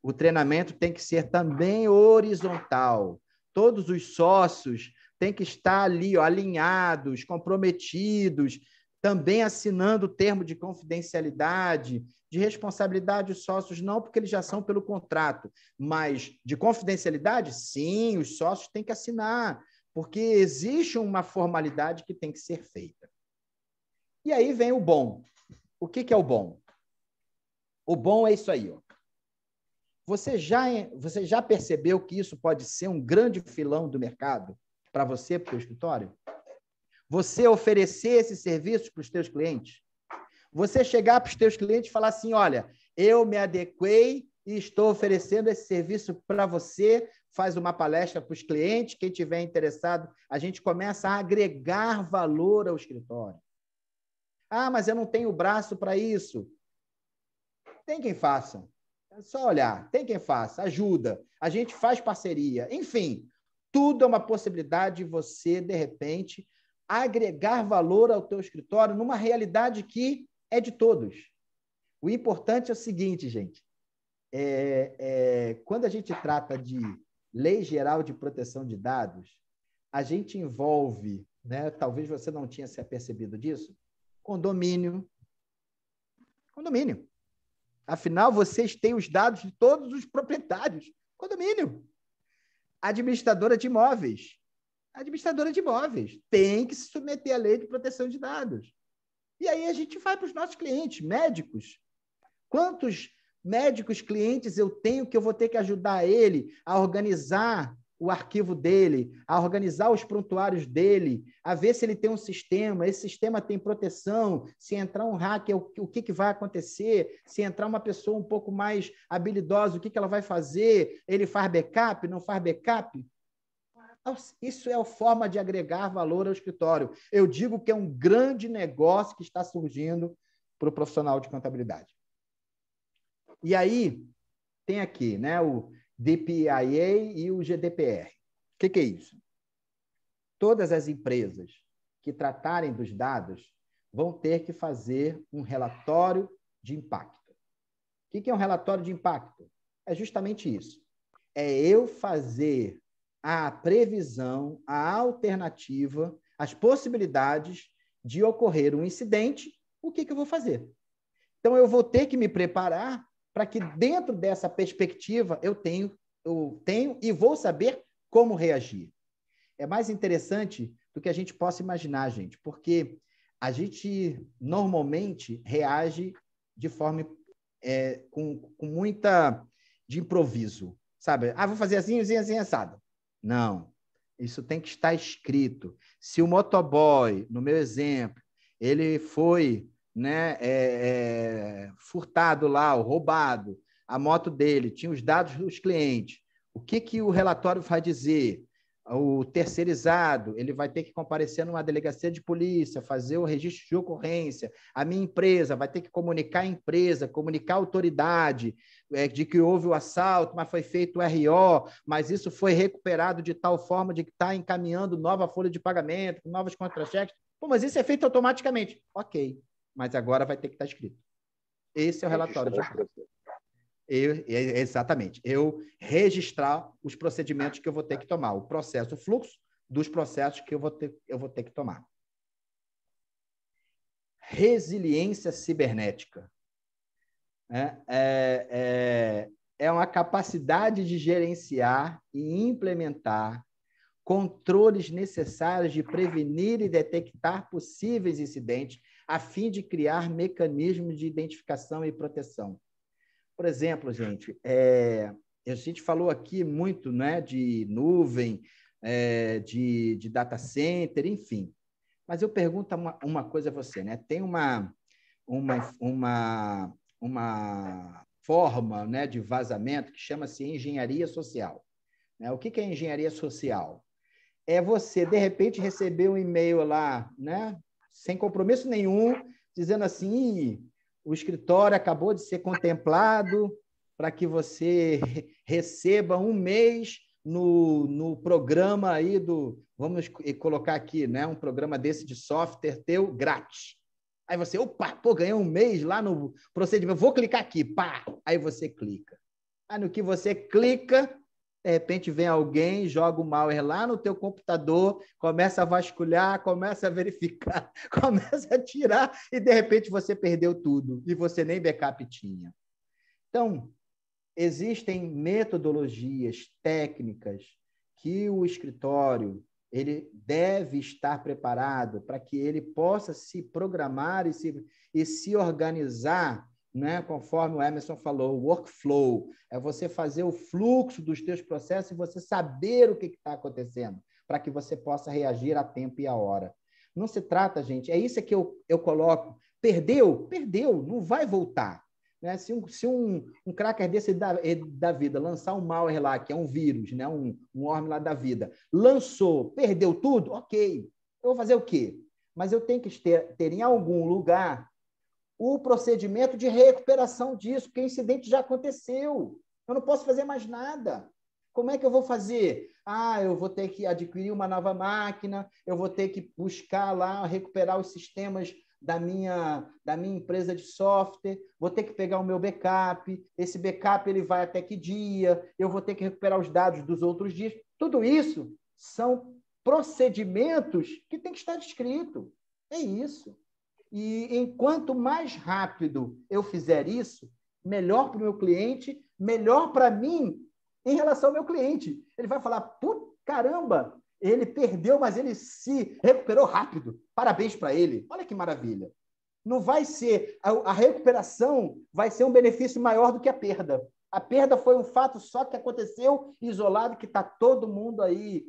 O treinamento tem que ser também horizontal. Todos os sócios têm que estar ali, ó, alinhados, comprometidos, também assinando o termo de confidencialidade, de responsabilidade dos sócios, não porque eles já são pelo contrato, mas de confidencialidade, sim, os sócios têm que assinar, porque existe uma formalidade que tem que ser feita. E aí vem o bom. O que é o bom? O bom é isso aí, ó. Você já percebeu que isso pode ser um grande filão do mercado para você, para o seu escritório? Você oferecer esse serviço para os teus clientes? Você chegar para os teus clientes e falar assim, olha, eu me adequei e estou oferecendo esse serviço para você, faz uma palestra para os clientes, quem tiver interessado, a gente começa a agregar valor ao escritório. Ah, mas eu não tenho braço para isso. Tem quem faça. É só olhar. Tem quem faça. Ajuda. A gente faz parceria. Enfim, tudo é uma possibilidade de você, de repente, agregar valor ao teu escritório numa realidade que é de todos. O importante é o seguinte, gente. Quando a gente trata de Lei Geral de Proteção de Dados, a gente envolve, né, talvez você não tinha se apercebido disso, condomínio. Condomínio. Afinal, vocês têm os dados de todos os proprietários. Condomínio. Administradora de imóveis. Administradora de imóveis. Tem que se submeter à Lei de Proteção de Dados. E aí a gente vai para os nossos clientes, médicos. Quantos médicos clientes eu tenho que eu vou ter que ajudar ele a organizar o arquivo dele, a organizar os prontuários dele, a ver se ele tem um sistema, esse sistema tem proteção, se entrar um hacker, o que vai acontecer, se entrar uma pessoa um pouco mais habilidosa, o que ela vai fazer, ele faz backup, não faz backup? Isso é a forma de agregar valor ao escritório. Eu digo que é um grande negócio que está surgindo para o profissional de contabilidade. E aí, tem aqui, né, o DPIA e o GDPR. O que é isso? Todas as empresas que tratarem dos dados vão ter que fazer um relatório de impacto. O que é um relatório de impacto? É justamente isso. É eu fazer a previsão, a alternativa, as possibilidades de ocorrer um incidente, o que eu vou fazer? Então, eu vou ter que me preparar para que, dentro dessa perspectiva, eu tenho e vou saber como reagir. É mais interessante do que a gente possa imaginar, gente, porque a gente normalmente reage de forma com muita de improviso, sabe? Ah, vou fazer assim, assim, assim, assado. Não, isso tem que estar escrito. Se o motoboy, no meu exemplo, ele foi, né, furtado lá, ou roubado, a moto dele, tinha os dados dos clientes, o que o relatório vai dizer? O terceirizado, ele vai ter que comparecer numa delegacia de polícia, fazer o registro de ocorrência. A minha empresa vai ter que comunicar a empresa, comunicar a autoridade de que houve o assalto, mas foi feito o RO, mas isso foi recuperado de tal forma de que está encaminhando nova folha de pagamento, novos contra-cheques. Pô, mas isso é feito automaticamente. Ok, mas agora vai ter que estar escrito. Esse é o relatório de impacto. Exatamente. Eu registrar os procedimentos que eu vou ter que tomar, o processo, o fluxo dos processos que eu vou ter que tomar. Resiliência cibernética. É uma capacidade de gerenciar e implementar controles necessários de prevenir e detectar possíveis incidentes a fim de criar mecanismos de identificação e proteção. Por exemplo, gente, a gente falou aqui muito, né, de nuvem, de data center, enfim. Mas eu pergunto uma coisa a você, né? Tem uma forma, né, de vazamento que chama-se engenharia social. né? O que é engenharia social? É você, de repente, receber um e-mail lá, né, sem compromisso nenhum, dizendo assim: o escritório acabou de ser contemplado para que você receba um mês no programa aí vamos colocar aqui, né, um programa desse de software teu grátis. Aí você, opa, pô, ganhei um mês lá no procedimento, vou clicar aqui, pá! Aí você clica. Aí no que você clica, de repente vem alguém, joga o malware lá no teu computador, começa a vasculhar, começa a verificar, começa a tirar e, de repente, você perdeu tudo e você nem backup tinha. Então, existem metodologias, técnicas que o escritório ele deve estar preparado para que ele possa se programar e se organizar, né? Conforme o Emerson falou, o workflow, é você fazer o fluxo dos teus processos e você saber o que está acontecendo, para que você possa reagir a tempo e a hora. Não se trata, gente, é isso que eu coloco. Perdeu, não vai voltar. Né? Se um cracker desse da vida lançar um malware lá, que é um vírus, né? um worm lá da vida, lançou, perdeu tudo, ok, eu vou fazer o quê? Mas eu tenho que ter em algum lugar o procedimento de recuperação disso, porque o incidente já aconteceu. Eu não posso fazer mais nada. Como é que eu vou fazer? Eu vou ter que adquirir uma nova máquina, eu vou ter que buscar lá, recuperar os sistemas da minha empresa de software, vou ter que pegar o meu backup, esse backup ele vai até que dia, eu vou ter que recuperar os dados dos outros dias. Tudo isso são procedimentos que tem que estar descrito. É isso. E enquanto mais rápido eu fizer isso, melhor para o meu cliente, melhor para mim em relação ao meu cliente. Ele vai falar, caramba, ele perdeu, mas ele se recuperou rápido. Parabéns para ele. Olha que maravilha. Não vai ser... A recuperação vai ser um benefício maior do que a perda. A perda foi um fato só que aconteceu isolado, que está todo mundo aí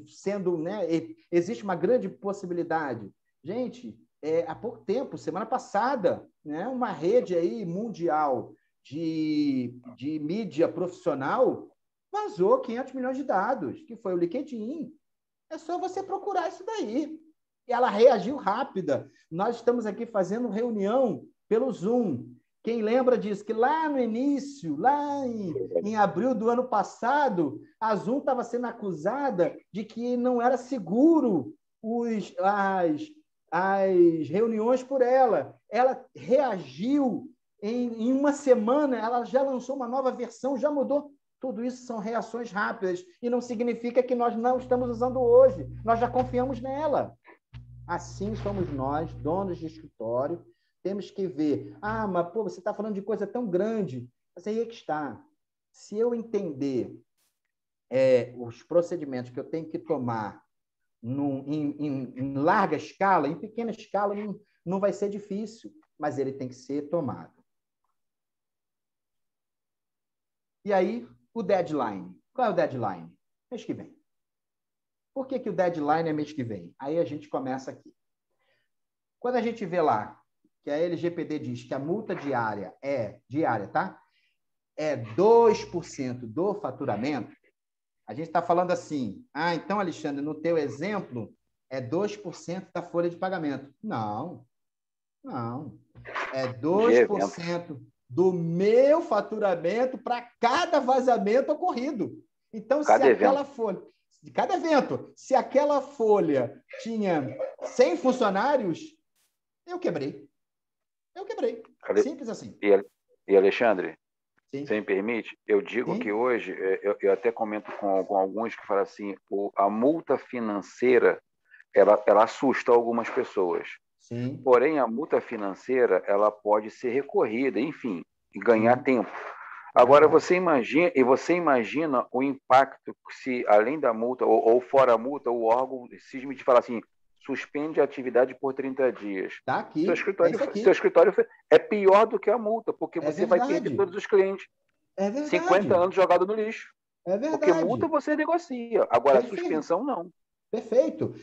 sendo... Né, existe uma grande possibilidade. Gente, há pouco tempo, semana passada, né, uma rede aí mundial de mídia profissional vazou 500 milhões de dados, que foi o LinkedIn. É só você procurar isso daí. E ela reagiu rápida. Nós estamos aqui fazendo reunião pelo Zoom. Quem lembra disso? Que lá no início, lá em abril do ano passado, a Zoom estava sendo acusada de que não era seguro as reuniões por ela. Ela reagiu em uma semana, ela já lançou uma nova versão, já mudou. Tudo isso são reações rápidas e não significa que nós não estamos usando hoje. Nós já confiamos nela. Assim somos nós, donos de escritório, temos que ver. Mas pô, você está falando de coisa tão grande. Mas aí é que está. Se eu entender os procedimentos que eu tenho que tomar em larga escala, em pequena escala, não vai ser difícil, mas ele tem que ser tomado. E aí, o deadline. Qual é o deadline? Mês que vem. Por que o deadline é mês que vem? Aí a gente começa aqui. Quando a gente vê lá que a LGPD diz que a multa diária tá? É 2% do faturamento, a gente está falando assim, então, Alexandre, no teu exemplo, é 2% da folha de pagamento. Não. É 2% do meu faturamento para cada vazamento ocorrido. Então, de cada evento, se aquela folha tinha 100 funcionários, eu quebrei. Simples assim. E Alexandre, sim. Se me permite, eu digo que hoje, eu até comento com alguns que falam assim, a multa financeira, ela assusta algumas pessoas. Sim. Porém, a multa financeira, ela pode ser recorrida, enfim, e ganhar tempo. Agora, você imagina o impacto se, além da multa, ou fora a multa, o órgão simplesmente fala assim, suspende a atividade por 30 dias. Tá aqui. Seu escritório é pior do que a multa, porque você vai perder todos os clientes. É verdade. 50 anos jogado no lixo. É verdade. Porque multa você negocia. Agora, suspensão, não. Perfeito.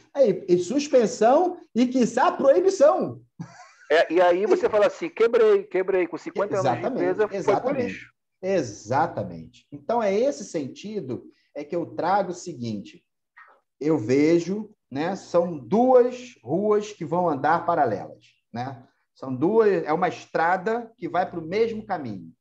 E suspensão e, quiçá, proibição. E aí você fala assim, quebrei. Com 50 anos de empresa, foi pro lixo. Exatamente. Então, é esse sentido é que eu trago o seguinte, eu vejo, né, são duas ruas que vão andar paralelas, né? São duas, é uma estrada que vai para o mesmo caminho.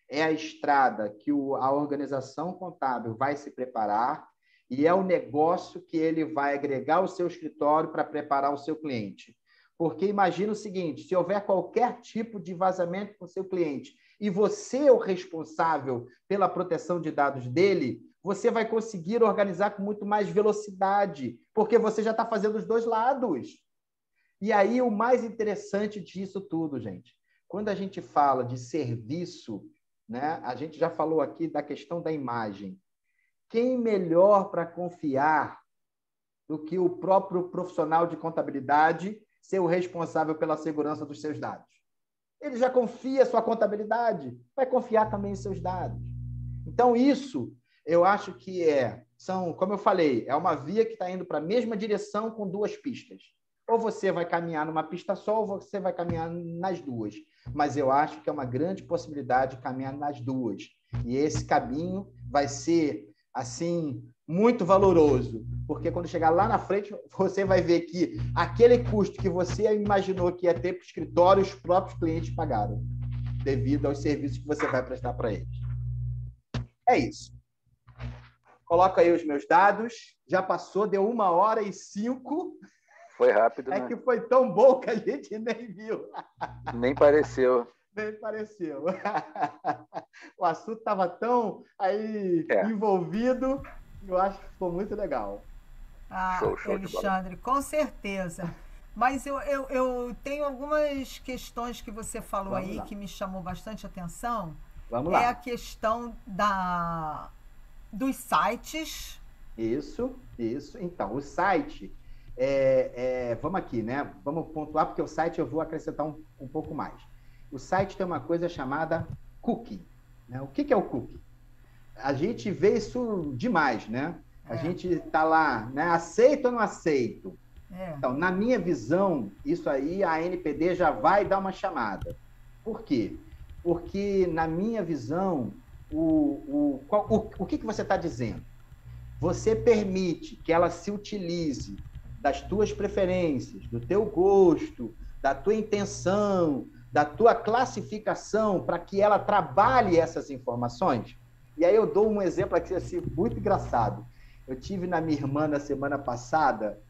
É a estrada que a organização contábil vai se preparar e é o negócio que ele vai agregar ao seu escritório para preparar o seu cliente. Porque imagina o seguinte, se houver qualquer tipo de vazamento com o seu cliente e você é o responsável pela proteção de dados dele, você vai conseguir organizar com muito mais velocidade, porque você já está fazendo os dois lados. E aí, o mais interessante disso tudo, gente, quando a gente fala de serviço, né, a gente já falou aqui da questão da imagem. Quem melhor para confiar do que o próprio profissional de contabilidade ser o responsável pela segurança dos seus dados? Ele já confia a sua contabilidade, vai confiar também em seus dados. Então, isso, eu acho que são, como eu falei, é uma via que está indo para a mesma direção com duas pistas. Ou você vai caminhar numa pista só, ou você vai caminhar nas duas. Mas eu acho que é uma grande possibilidade de caminhar nas duas. E esse caminho vai ser, assim, muito valoroso. Porque quando chegar lá na frente, você vai ver que aquele custo que você imaginou que ia ter para o escritório, os próprios clientes pagaram, devido aos serviços que você vai prestar para eles. É isso. Coloco aí os meus dados. Já passou, deu 1h05. Foi rápido, né? É que foi tão bom que a gente nem viu. Nem pareceu. Nem pareceu. O assunto estava tão aí envolvido, eu acho que ficou muito legal. Show Alexandre, com certeza. Mas eu tenho algumas questões que você falou aí que me chamou bastante atenção. Vamos lá. É a questão dos sites. Isso. Então, o site... vamos aqui, né? Vamos pontuar, porque o site eu vou acrescentar um pouco mais. O site tem uma coisa chamada cookie, né? O que é o cookie? A gente vê isso demais, né? A gente está lá, né? Aceito ou não aceito? Então, na minha visão, isso aí a ANPD já vai dar uma chamada. Por quê? Porque, na minha visão, o que você está dizendo? Você permite que ela se utilize das tuas preferências, do teu gosto, da tua intenção, da tua classificação, para que ela trabalhe essas informações? E aí eu dou um exemplo aqui assim, muito engraçado. Eu tive na minha irmã na semana passada,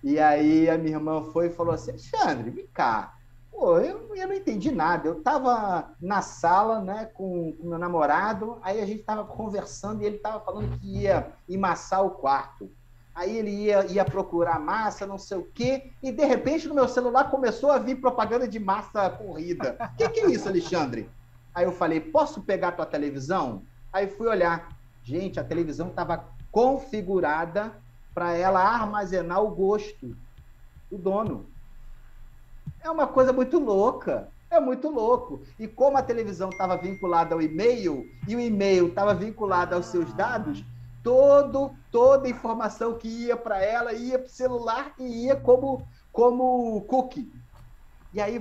e aí a minha irmã foi e falou assim, Alexandre, vem cá, pô, eu não entendi nada. Eu estava na sala, né, com meu namorado, aí a gente estava conversando e ele estava falando que ia emassar o quarto. Aí ele ia procurar massa, não sei o quê, e de repente no meu celular começou a vir propaganda de massa corrida. O que é isso, Alexandre? Aí eu falei, posso pegar tua televisão? Aí fui olhar. Gente, a televisão estava configurada para ela armazenar o gosto do dono. É uma coisa muito louca. É muito louco. E como a televisão estava vinculada ao e-mail, e o e-mail estava vinculado aos seus dados, toda a informação que ia para ela ia para o celular e ia como cookie. E aí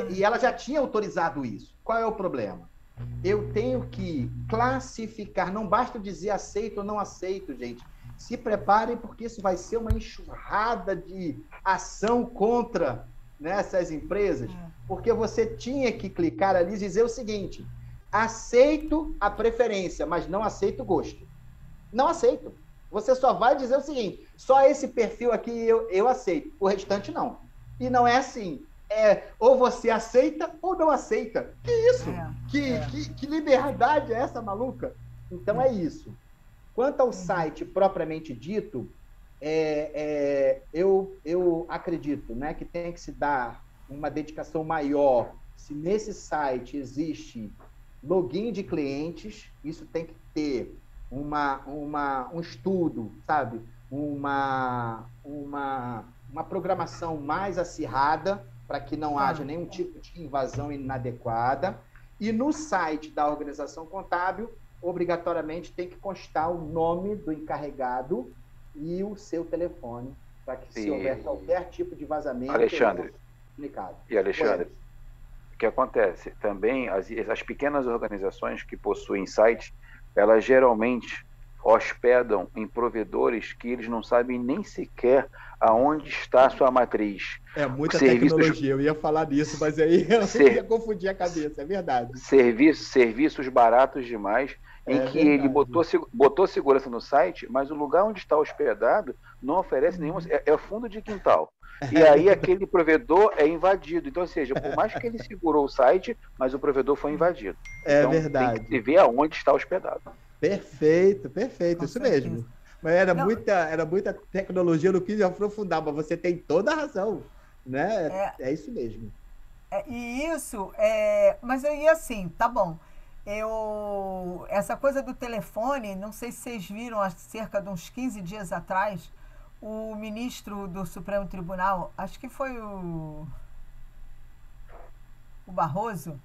e ela já tinha autorizado isso. Qual é o problema? Eu tenho que classificar, não basta dizer aceito ou não aceito, gente. Se preparem, porque isso vai ser uma enxurrada de ação contra, né, essas empresas, porque você tinha que clicar ali e dizer o seguinte: aceito a preferência, mas não aceito o gosto. Não aceito. Você só vai dizer o seguinte: só esse perfil aqui eu aceito, o restante não. E não é assim. Ou você aceita ou não aceita. Que isso? Que liberdade é essa, maluca? Então é isso. Quanto ao site propriamente dito, eu acredito, né, que tem que se dar uma dedicação maior. Se nesse site existe login de clientes, isso tem que ter um estudo, sabe? Uma programação mais acirrada para que não haja nenhum tipo de invasão inadequada. E no site da organização contábil, obrigatoriamente tem que constar o nome do encarregado e o seu telefone, para que se houver qualquer tipo de vazamento... Alexandre, comunicado. E Alexandre, o que acontece? Também as pequenas organizações que possuem sites, elas geralmente hospedam em provedores que eles não sabem nem sequer aonde está a sua matriz. É muita tecnologia, eu ia falar disso, mas aí eu ia confundir a cabeça, é verdade. Serviços baratos demais, em que ele botou segurança no site, mas o lugar onde está hospedado não oferece nenhuma... É fundo de quintal. E aí aquele provedor é invadido. Então, ou seja, por mais que ele segurou o site, mas o provedor foi invadido. Então, verdade. Tem que ver aonde está hospedado. Perfeito, isso mesmo. Mas era muita tecnologia, eu não quis aprofundar, mas você tem toda a razão, né? É isso mesmo. Mas aí assim, tá bom. Essa coisa do telefone, não sei se vocês viram, há cerca de uns 15 dias atrás, o ministro do Supremo Tribunal, acho que foi o Barroso,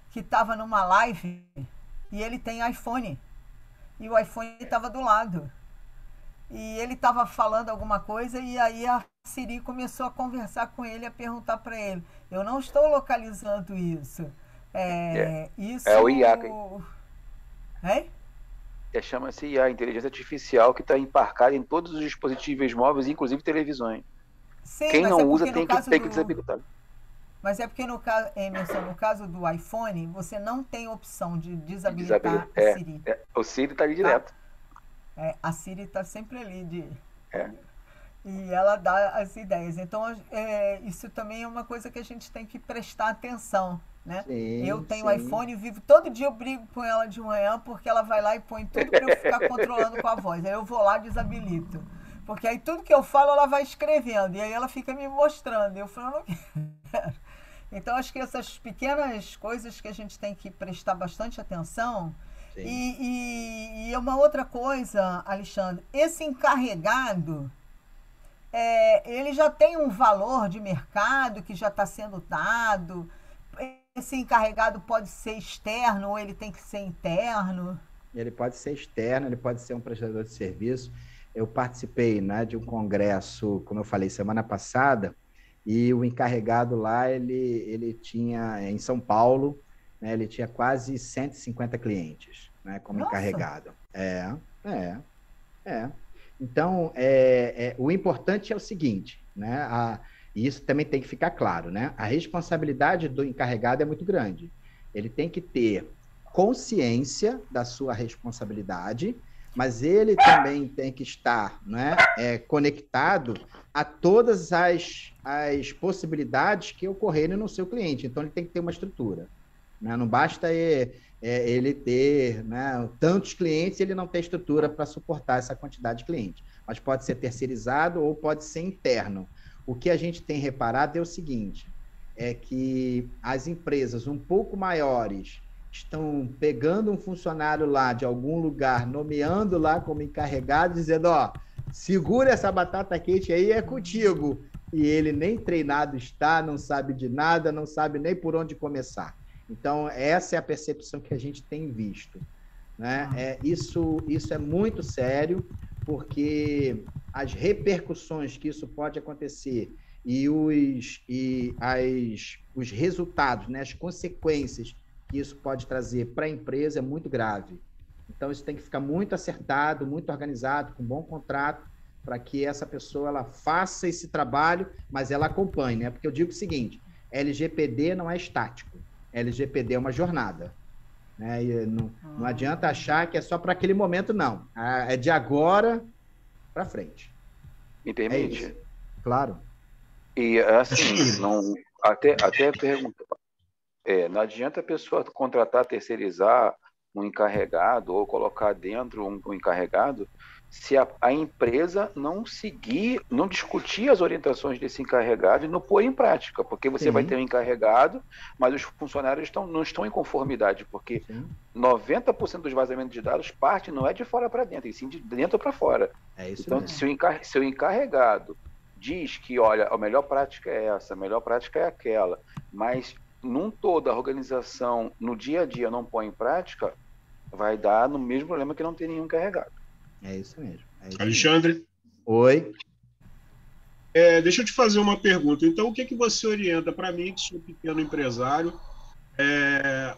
que estava numa live e ele tem iPhone. E o iPhone estava do lado. E ele estava falando alguma coisa e aí a Siri começou a conversar com ele, a perguntar para ele. Eu não estou localizando isso. Isso... É o IA. Chama-se IA, inteligência artificial, que está embarcada em todos os dispositivos móveis, inclusive televisões. Sim, quem não usa tem que desabilitar. Mas é porque no caso do iPhone, você não tem opção de desabilitar a Siri. O Siri está ali direto. A Siri está sempre ali. E ela dá as ideias. Então, isso também é uma coisa que a gente tem que prestar atenção, né? Eu tenho iPhone e todo dia eu brigo com ela de manhã porque ela vai lá e põe tudo para eu ficar controlando com a voz. Aí eu vou lá e desabilito. Porque aí tudo que eu falo ela vai escrevendo. E aí ela fica me mostrando. Eu falo, não quero. Então, acho que essas pequenas coisas que a gente tem que prestar bastante atenção. E uma outra coisa, Alexandre, esse encarregado, ele já tem um valor de mercado que já está sendo dado. Esse encarregado pode ser externo ou ele tem que ser interno? Ele pode ser externo, ele pode ser um prestador de serviço. Eu participei, né, de um congresso, como eu falei, semana passada, e o encarregado lá, ele tinha, em São Paulo, né, ele tinha quase 150 clientes, né, como encarregado. Então, o importante é o seguinte, né, e isso também tem que ficar claro, né, a responsabilidade do encarregado é muito grande. Ele tem que ter consciência da sua responsabilidade, mas ele também tem que estar, né, conectado a todas as possibilidades que ocorrerem no seu cliente. Então, ele tem que ter uma estrutura. Né? Não basta ele ter, né, tantos clientes e ele não ter estrutura para suportar essa quantidade de clientes. Mas pode ser terceirizado ou pode ser interno. O que a gente tem reparado é o seguinte, é que as empresas um pouco maiores estão pegando um funcionário lá de algum lugar, nomeando lá como encarregado, dizendo, segura essa batata quente aí, é contigo. E ele nem treinado está, não sabe de nada, não sabe nem por onde começar. Então, essa é a percepção que a gente tem visto. Né? Isso é muito sério, porque as repercussões que isso pode acontecer e os resultados, né, as consequências que isso pode trazer para a empresa é muito grave. Então, isso tem que ficar muito acertado, muito organizado, com um bom contrato, para que essa pessoa ela faça esse trabalho, mas ela acompanhe, né? Porque eu digo o seguinte, LGPD não é estático, LGPD é uma jornada. Né? E não adianta achar que é só para aquele momento, não. É de agora para frente. Me permite? Claro. E, assim, até perguntar. Não adianta a pessoa contratar, terceirizar um encarregado ou colocar dentro um encarregado se a empresa não discutir as orientações desse encarregado e não pôr em prática, porque você vai ter um encarregado, mas os funcionários não estão em conformidade, porque 90% dos vazamentos de dados parte não é de fora para dentro, e sim de dentro para fora. Então, mesmo. Se o encarregado diz que, olha, a melhor prática é essa, a melhor prática é aquela, mas num todo a organização no dia a dia não põe em prática, vai dar no mesmo problema que não ter nenhum encarregado. É isso mesmo. Alexandre? Oi. Deixa eu te fazer uma pergunta. Então, o que que você orienta para mim, que sou pequeno empresário,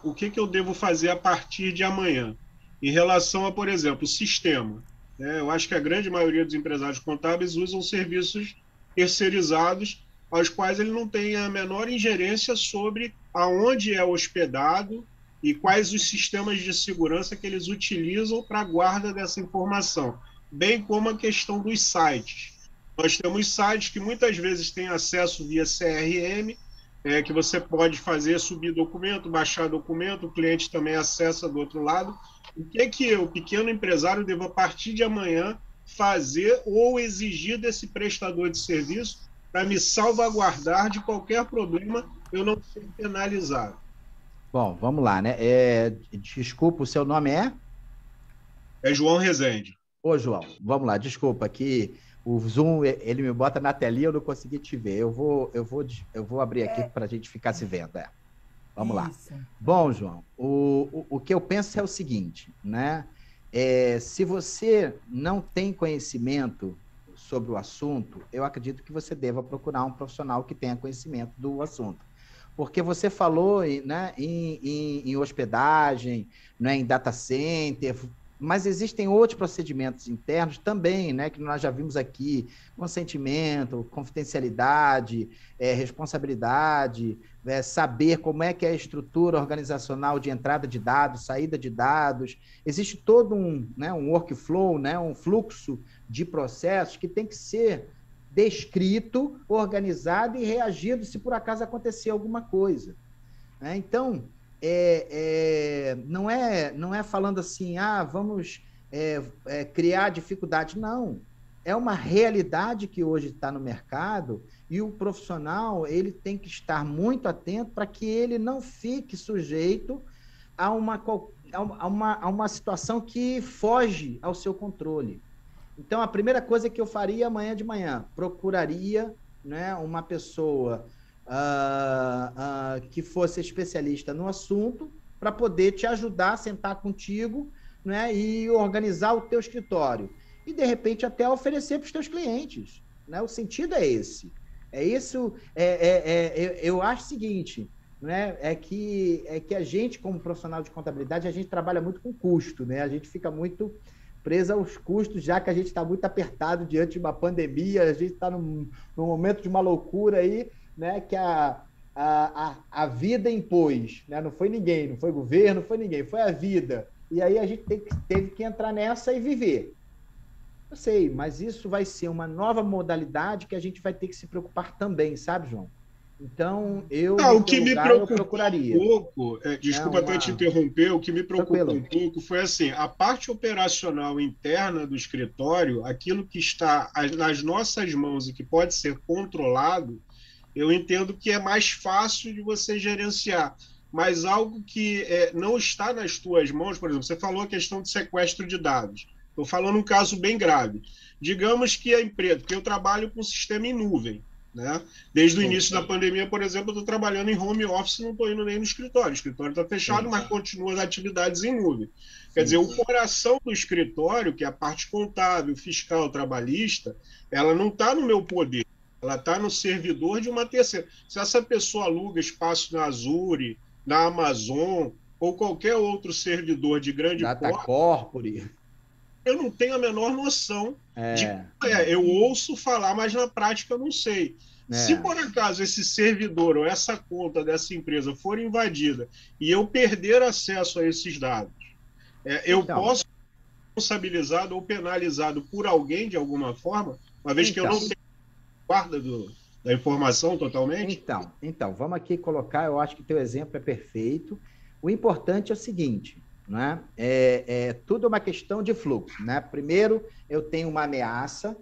o que que eu devo fazer a partir de amanhã? Em relação a, por exemplo, o sistema, né? Eu acho que a grande maioria dos empresários contábeis usam serviços terceirizados, aos quais ele não tem a menor ingerência sobre aonde é hospedado e quais os sistemas de segurança que eles utilizam para a guarda dessa informação, bem como a questão dos sites. Nós temos sites que muitas vezes têm acesso via CRM, que você pode fazer, subir documento, baixar documento, o cliente também acessa do outro lado. O que é que eu, pequeno empresário, devo, a partir de amanhã, fazer ou exigir desse prestador de serviço para me salvaguardar de qualquer problema, eu não ser penalizado? Bom, vamos lá, né? Desculpa, o seu nome é? É João Rezende. Ô, João, vamos lá, desculpa que o Zoom, ele me bota na telinha, eu não consegui te ver. Eu vou abrir aqui para a gente ficar se vendo. Vamos lá. Bom, João, o que eu penso é o seguinte, né? Se você não tem conhecimento sobre o assunto, eu acredito que você deva procurar um profissional que tenha conhecimento do assunto. Porque você falou, né, em hospedagem, né, em data center, mas existem outros procedimentos internos também, né, que nós já vimos aqui: consentimento, confidencialidade, responsabilidade, saber como é que é a estrutura organizacional de entrada de dados, saída de dados. Existe todo um workflow, né, um fluxo de processos que tem que ser descrito, organizado e reagido se por acaso acontecer alguma coisa. Então, não é falando assim, vamos criar dificuldade. Não. É uma realidade que hoje está no mercado e o profissional ele tem que estar muito atento para que ele não fique sujeito a uma situação que foge ao seu controle. Então, a primeira coisa que eu faria amanhã de manhã, procuraria, né, uma pessoa que fosse especialista no assunto para poder te ajudar a sentar contigo, né, e organizar o teu escritório. E, de repente, até oferecer para os teus clientes. Né? O sentido é esse. Eu acho o seguinte, né, que a gente, como profissional de contabilidade, a gente trabalha muito com custo, né? A gente fica muito presa aos custos, já que a gente está muito apertado diante de uma pandemia, a gente está num momento de uma loucura aí, né, que a vida impôs, né? Não foi ninguém, não foi governo, não foi ninguém, foi a vida. E aí a gente teve que entrar nessa e viver. Eu sei, mas isso vai ser uma nova modalidade que a gente vai ter que se preocupar também, sabe, João? Então, o que me preocupou um pouco, desculpa até te interromper, o que me preocupou um pouco foi assim, a parte operacional interna do escritório, aquilo que está nas nossas mãos e que pode ser controlado, eu entendo que é mais fácil de você gerenciar. Mas algo que não está nas tuas mãos, por exemplo, você falou a questão de sequestro de dados. Estou falando um caso bem grave. Digamos que a empresa, porque eu trabalho com sistema em nuvem, né? Desde o início da pandemia, por exemplo, eu estou trabalhando em home office, não estou indo nem no escritório. O escritório está fechado, mas continua as atividades em nuvem. Quer dizer, o coração do escritório, que é a parte contábil, fiscal, trabalhista, ela não está no meu poder. Ela está no servidor de uma terceira. Se essa pessoa aluga espaço na Azure, na Amazon, ou qualquer outro servidor de grande porte, eu não tenho a menor noção de eu ouço falar, mas na prática eu não sei. Se por acaso esse servidor ou essa conta dessa empresa for invadida e eu perder acesso a esses dados, eu posso ser responsabilizado ou penalizado por alguém de alguma forma, uma vez que eu não tenho guarda da informação totalmente? Então, vamos aqui colocar, eu acho que teu exemplo é perfeito. O importante é o seguinte, né? Tudo é uma questão de fluxo, né? Primeiro, eu tenho uma ameaça.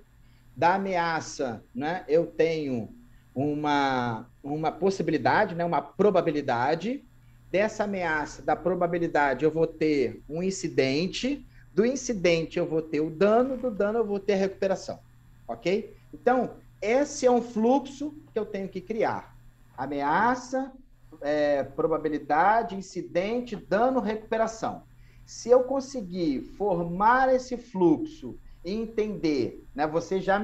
Da ameaça, né, eu tenho uma possibilidade, né, uma probabilidade. Dessa ameaça, da probabilidade, eu vou ter um incidente. Do incidente, eu vou ter o dano. Do dano, eu vou ter a recuperação. Ok? Então, esse é um fluxo que eu tenho que criar. Ameaça, probabilidade, incidente, dano, recuperação. Se eu conseguir formar esse fluxo entender, né? Você já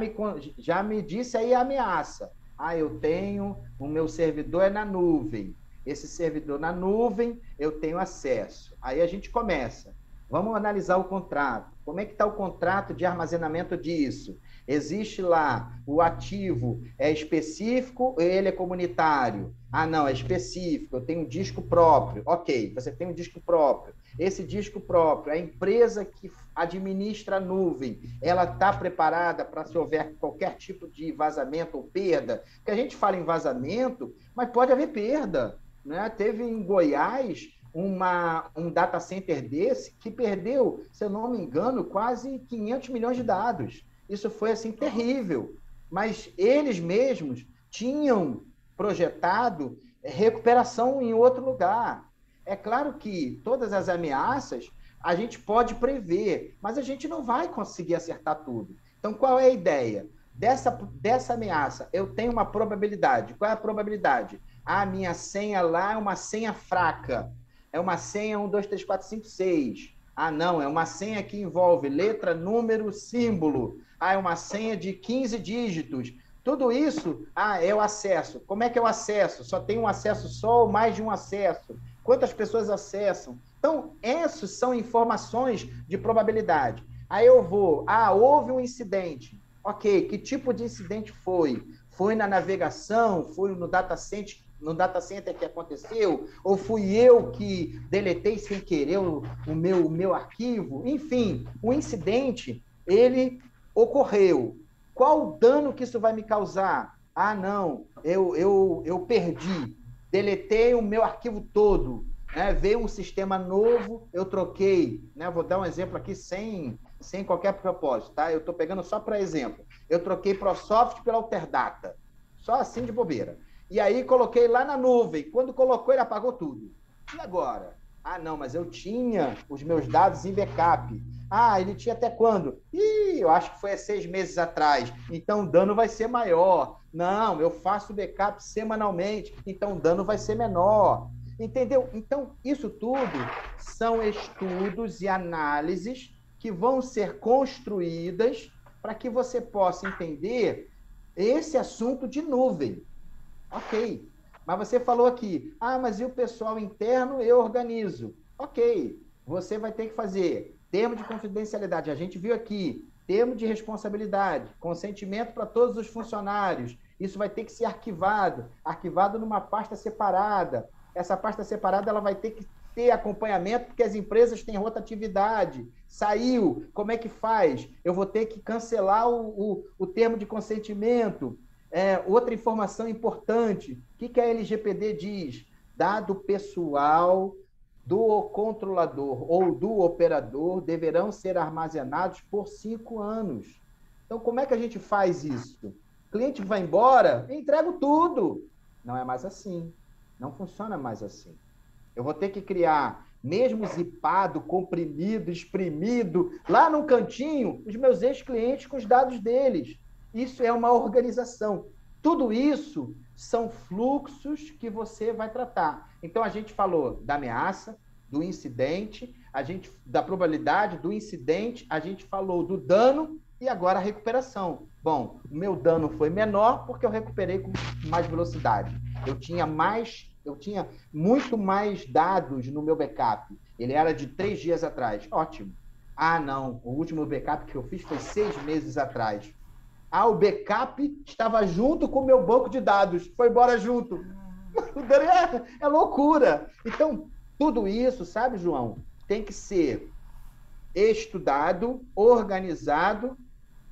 me disse aí a ameaça. Eu tenho, o meu servidor é na nuvem. Esse servidor na nuvem, eu tenho acesso. Aí a gente começa. Vamos analisar o contrato. Como é que está o contrato de armazenamento disso? Existe lá o ativo, é específico ou ele é comunitário? Não, é específico, eu tenho um disco próprio. Ok, você tem um disco próprio. Esse disco próprio, a empresa que administra a nuvem, ela está preparada para se houver qualquer tipo de vazamento ou perda? Porque a gente fala em vazamento, mas pode haver perda, né? Teve em Goiás um data center desse que perdeu, se eu não me engano, quase 500 milhões de dados. Isso foi, assim, terrível. Mas eles mesmos tinham projetado recuperação em outro lugar. É claro que todas as ameaças a gente pode prever, mas a gente não vai conseguir acertar tudo. Então, qual é a ideia? Dessa ameaça, eu tenho uma probabilidade. Qual é a probabilidade? A minha senha lá é uma senha fraca. É uma senha 1, 2, 3, 4, 5, 6. Não, é uma senha que envolve letra, número, símbolo. É uma senha de 15 dígitos. Tudo isso, é o acesso. Como é que é o acesso? Só tem um acesso só ou mais de um acesso? Quantas pessoas acessam? Então, essas são informações de probabilidade. Aí eu vou, houve um incidente. Ok, que tipo de incidente foi? Foi na navegação? Foi no data center que aconteceu? Ou fui eu que deletei sem querer o meu arquivo? Enfim, o incidente, ele ocorreu. Qual o dano que isso vai me causar? Não, eu perdi, deletei o meu arquivo todo, né? Veio um sistema novo, eu troquei, né? Vou dar um exemplo aqui sem qualquer propósito, tá? Eu estou pegando só para exemplo. Eu troquei ProSoft pela Alterdata, só assim de bobeira. E aí coloquei lá na nuvem. Quando colocou, ele apagou tudo. E agora? Não, mas eu tinha os meus dados em backup. Ele tinha até quando? Eu acho que foi há 6 meses atrás. Então, o dano vai ser maior. Não, eu faço backup semanalmente. Então, o dano vai ser menor. Entendeu? Então, isso tudo são estudos e análises que vão ser construídas para que você possa entender esse assunto de nuvem. Ok. Mas você falou aqui, mas e o pessoal interno eu organizo? Ok. Você vai ter que fazer termo de confidencialidade. A gente viu aqui, termo de responsabilidade, consentimento para todos os funcionários. Isso vai ter que ser arquivado numa pasta separada. Essa pasta separada ela vai ter que ter acompanhamento, porque as empresas têm rotatividade. Saiu, como é que faz? Eu vou ter que cancelar o termo de consentimento. Outra informação importante, o que a LGPD diz? Dado pessoal do controlador ou do operador deverão ser armazenados por 5 anos. Então, como é que a gente faz isso? O cliente vai embora, eu entrego tudo. Não é mais assim. Não funciona mais assim. Eu vou ter que criar, mesmo zipado, comprimido, exprimido, lá no cantinho, os meus ex-clientes com os dados deles. Isso é uma organização. Tudo isso são fluxos que você vai tratar. Então, a gente falou da ameaça, do incidente, da probabilidade do incidente, a gente falou do dano e agora a recuperação. Bom, o meu dano foi menor porque eu recuperei com mais velocidade. Eu tinha muito mais dados no meu backup. Ele era de 3 dias atrás. Ótimo. Não, o último backup que eu fiz foi 6 meses atrás. O backup estava junto com o meu banco de dados. Foi embora junto. É loucura. Então, tudo isso, sabe, João, tem que ser estudado, organizado,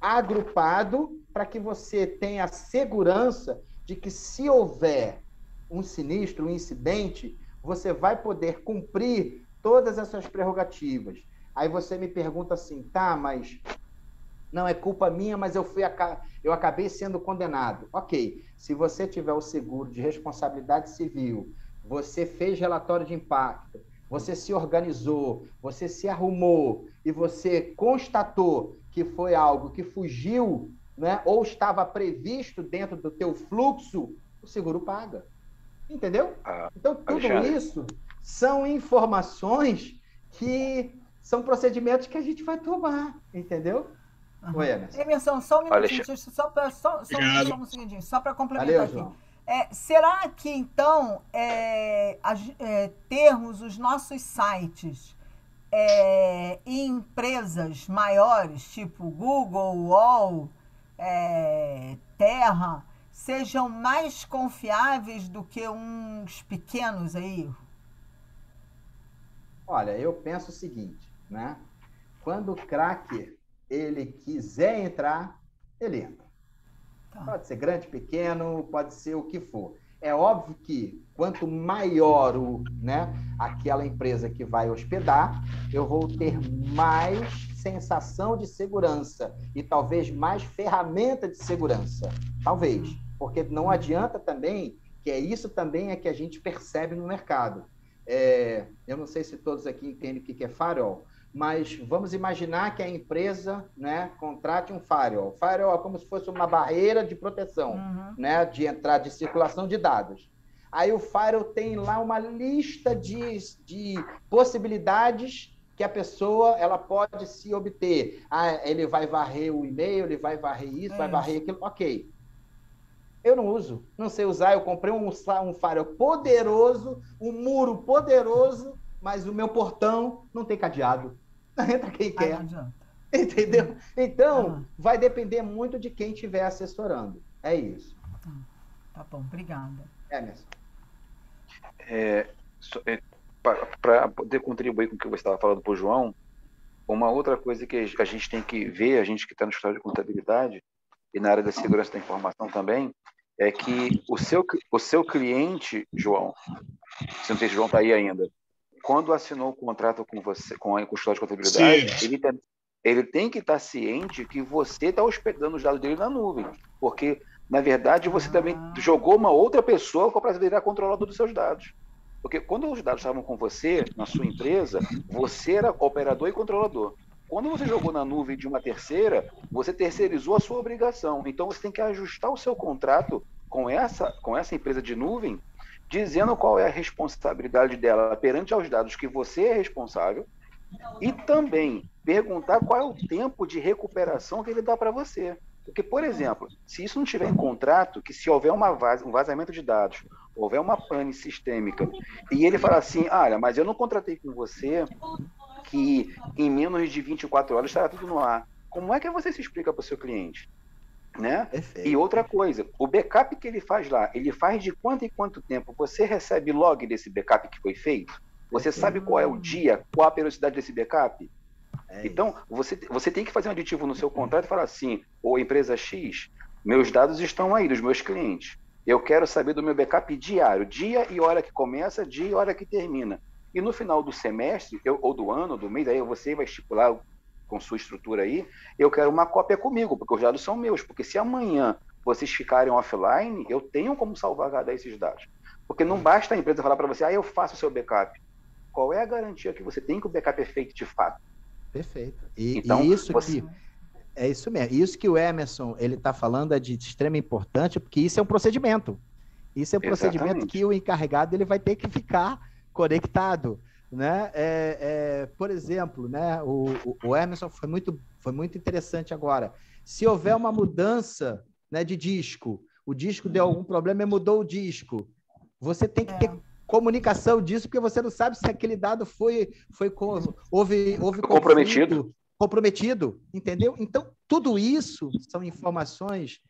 agrupado, para que você tenha a segurança de que se houver um sinistro, um incidente, você vai poder cumprir todas essas prerrogativas. Aí você me pergunta assim, mas não é culpa minha, mas eu acabei sendo condenado. Ok, se você tiver o seguro de responsabilidade civil, você fez relatório de impacto, você se organizou, você se arrumou e você constatou que foi algo que fugiu, né, ou estava previsto dentro do teu fluxo, o seguro paga. Entendeu? Então, tudo isso são informações que são procedimentos que a gente vai tomar, entendeu? Uhum. Oi, Emerson. Emerson, só um minutinho, só um segundinho, só para complementar aqui. João. Será que, então, termos os nossos sites em empresas maiores, tipo Google, UOL, Terra, sejam mais confiáveis do que uns pequenos aí? Olha, eu penso o seguinte, né? Quando o cracker ele quiser entrar, ele entra. Tá. Pode ser grande, pequeno, pode ser o que for. É óbvio que quanto maior aquela empresa que vai hospedar, eu vou ter mais sensação de segurança e talvez mais ferramenta de segurança. Talvez. Porque não adianta também, que isso também é que a gente percebe no mercado. Eu não sei se todos aqui entendem o que é firewall, mas vamos imaginar que a empresa, contrate um firewall. Firewall é como se fosse uma barreira de proteção, de entrada, de circulação de dados. Aí o firewall tem lá uma lista de possibilidades que a pessoa ela pode se obter. Ele vai varrer o e-mail, ele vai varrer isso, vai varrer aquilo. Ok. Eu não uso, não sei usar. Eu comprei um firewall poderoso, um muro poderoso, mas o meu portão não tem cadeado. Entra quem quer. Entendeu? Então, vai depender muito de quem estiver assessorando. É isso. Tá bom, obrigada. Emerson. Para poder contribuir com o que você estava falando para o João, uma outra coisa que a gente tem que ver, a gente que está no escritório de contabilidade e na área da segurança da informação também, é que o seu cliente, João, se não sei se o João está aí ainda, quando assinou o contrato com você, com o escritório de contabilidade, ele tem que estar ciente que você está hospedando os dados dele na nuvem, porque, na verdade, você também jogou uma outra pessoa para virar controlador dos seus dados. Porque quando os dados estavam com você, na sua empresa, você era operador e controlador. Quando você jogou na nuvem de uma terceira, você terceirizou a sua obrigação. Então, você tem que ajustar o seu contrato com essa empresa de nuvem, dizendo qual é a responsabilidade dela perante aos dados que você é responsável e também perguntar qual é o tempo de recuperação que ele dá para você. Porque, por exemplo, se isso não estiver em contrato, que se houver um vazamento de dados, houver uma pane sistêmica, e ele falar assim, olha, mas eu não contratei com você que em menos de 24 horas estará tudo no ar. Como é que você se explica para o seu cliente? Né? E outra coisa, o backup que ele faz lá, ele faz de quanto em quanto tempo? Você recebe log desse backup que foi feito? Você sabe qual é o dia, qual a periodicidade desse backup? Então, você tem que fazer um aditivo no seu contrato e falar assim, ô empresa X, meus dados estão aí, dos meus clientes. Eu quero saber do meu backup diário, dia e hora que começa, dia e hora que termina. E no final do semestre, ou do ano, do mês, aí você vai estipular com sua estrutura aí, eu quero uma cópia comigo, porque os dados são meus. Porque se amanhã vocês ficarem offline, eu tenho como salvaguardar esses dados. Porque não basta a empresa falar para você, eu faço o seu backup. Qual é a garantia que você tem que o backup é feito de fato? Perfeito. Então, é isso mesmo. Isso que o Emerson ele está falando é de extrema importância, porque isso é um procedimento. Isso é um procedimento que o encarregado ele vai ter que ficar conectado. Né? Por exemplo, né? O Emerson foi muito interessante agora. Se houver uma mudança, né, de disco, o disco deu algum problema e mudou o disco, você tem que ter comunicação disso, porque você não sabe se aquele dado houve comprometido, entendeu? Então, tudo isso são informações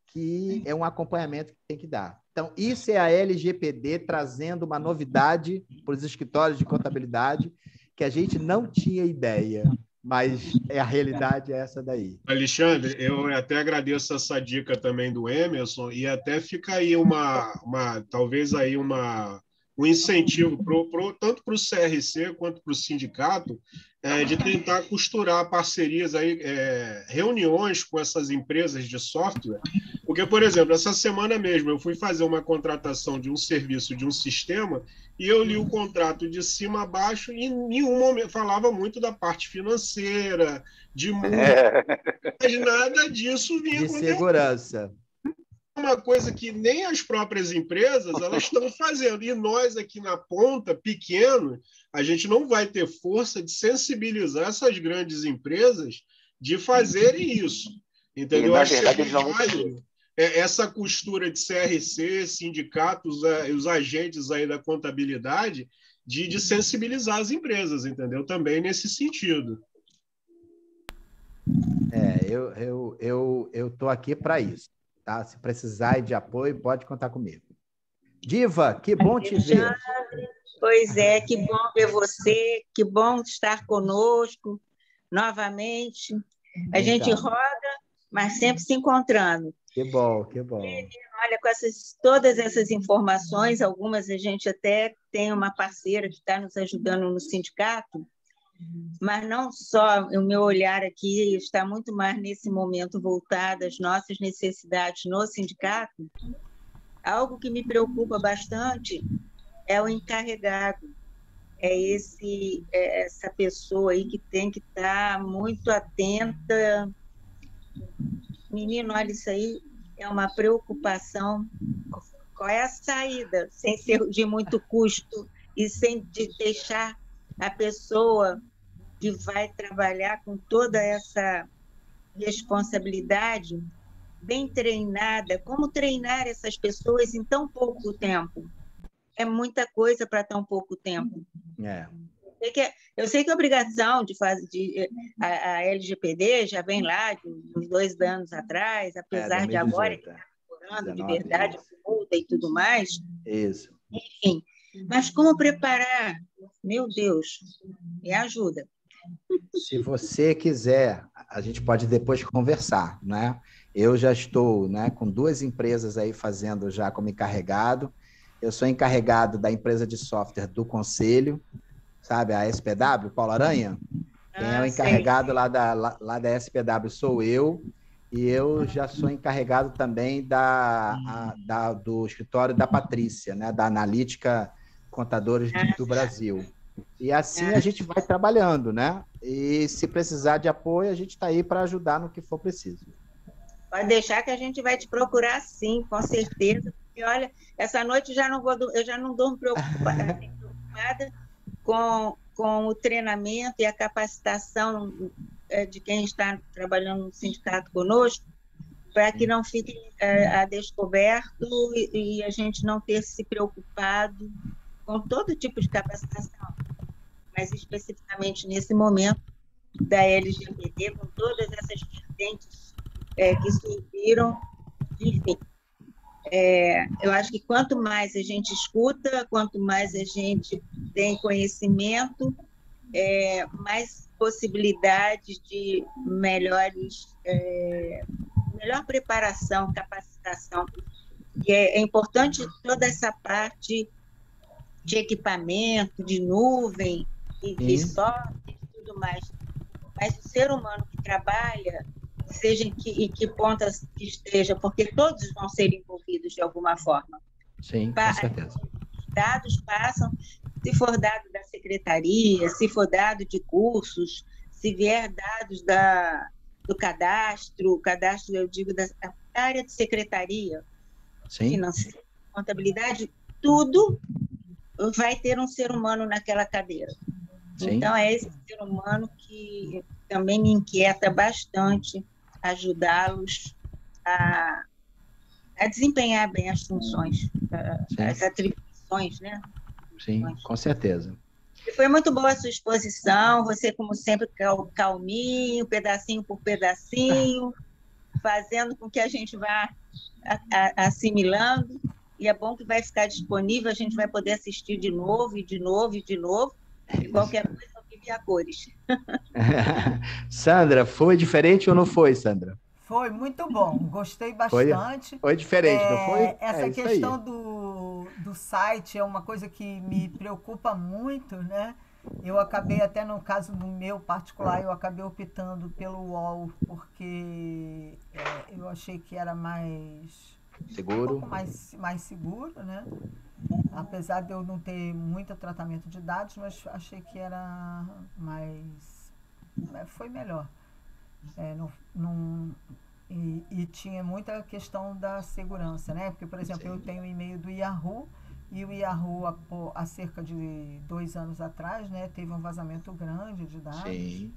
que é um acompanhamento que tem que dar. Então, isso é a LGPD trazendo uma novidade para os escritórios de contabilidade que a gente não tinha ideia, mas a realidade é essa daí. Alexandre, eu até agradeço essa dica também do Emerson e até fica aí talvez aí um incentivo tanto para o CRC quanto para o sindicato de tentar costurar parcerias aí, reuniões com essas empresas de software, porque, por exemplo, essa semana mesmo eu fui fazer uma contratação de um serviço, de um sistema, e eu li o contrato de cima a baixo e em nenhum momento falava muito da parte financeira, mas nada disso vinha com segurança. Uma coisa que nem as próprias empresas elas estão fazendo. E nós aqui na ponta, pequeno, a gente não vai ter força de sensibilizar essas grandes empresas de fazerem isso. Entendeu? E, na verdade, eles não vão essa costura de CRC, sindicatos, os agentes aí da contabilidade, de sensibilizar as empresas, entendeu? Também nesse sentido. Eu estou aqui para isso, tá? Se precisar de apoio, pode contar comigo. Diva, que bom te ver. Pois é, que bom ver você, que bom estar conosco novamente. A gente roda, mas sempre se encontrando. Que bom, que bom. Olha, com todas essas informações, algumas a gente até tem uma parceira que está nos ajudando no sindicato, mas não só, o meu olhar aqui está muito mais nesse momento voltado às nossas necessidades no sindicato. Algo que me preocupa bastante é o encarregado, essa pessoa aí que tem que estar muito atenta. Menino, olha, isso aí é uma preocupação. Qual é a saída, sem ser de muito custo e sem deixar a pessoa que vai trabalhar com toda essa responsabilidade bem treinada? Como treinar essas pessoas em tão pouco tempo? É muita coisa para tão pouco tempo. Eu sei que a obrigação de fazer a LGPD já vem lá de uns 2 anos atrás, apesar de agora que está procurando de verdade multa e tudo mais. Isso. Enfim, mas como preparar? Meu Deus, me ajuda. Se você quiser, a gente pode depois conversar, né? Eu já estou, né, com 2 empresas aí fazendo já como encarregado. Eu sou encarregado da empresa de software do Conselho, sabe, a SPW, Paulo Aranha. Quem é o encarregado lá da SPW sou eu, e eu já sou encarregado também do escritório da Patrícia, né, da Analítica Contadores do Brasil. E assim a gente vai trabalhando, né? E se precisar de apoio, a gente está aí para ajudar no que for preciso. Pode deixar que a gente vai te procurar, sim, com certeza. E olha, essa noite eu já não durmo preocupada com o treinamento e a capacitação de quem está trabalhando no sindicato conosco, para que não fique a descoberto e a gente não ter se preocupado com todo tipo de capacitação, mas especificamente nesse momento da LGPD, com todas essas vertentes que surgiram, enfim. Eu acho que quanto mais a gente escuta, quanto mais a gente tem conhecimento, mais possibilidades de melhor preparação, capacitação. E é importante toda essa parte de equipamento, de nuvem, e de software e tudo mais. Mas o ser humano que trabalha, seja em que pontas que esteja, porque todos vão ser envolvidos de alguma forma. Sim, com certeza. Dados passam, se for dado da secretaria, se for dado de cursos, se vier dados do cadastro, eu digo da área de secretaria, financeira, contabilidade, tudo vai ter um ser humano naquela cadeira. Sim. Então, é esse ser humano que também me inquieta bastante, ajudá-los a desempenhar bem as funções, as atribuições, né? Sim, com certeza. E foi muito boa a sua exposição, você, como sempre, calminho, pedacinho por pedacinho, fazendo com que a gente vá assimilando, e é bom que vai ficar disponível, a gente vai poder assistir de novo, e de novo, e de novo, e qualquer coisa eu vive a cores. Sandra, foi diferente ou não foi, Sandra? Foi muito bom, gostei bastante. Foi diferente, não foi? Essa questão do site é uma coisa que me preocupa muito, né? Eu acabei, até no caso do meu particular, eu acabei optando pelo UOL, porque eu achei que era mais seguro, um pouco mais seguro, né? Apesar de eu não ter muito tratamento de dados, mas achei que era foi melhor. E tinha muita questão da segurança, né? Porque, por exemplo, eu tenho o e-mail do Yahoo, e o Yahoo, há cerca de 2 anos atrás, né, teve um vazamento grande de dados. Sim.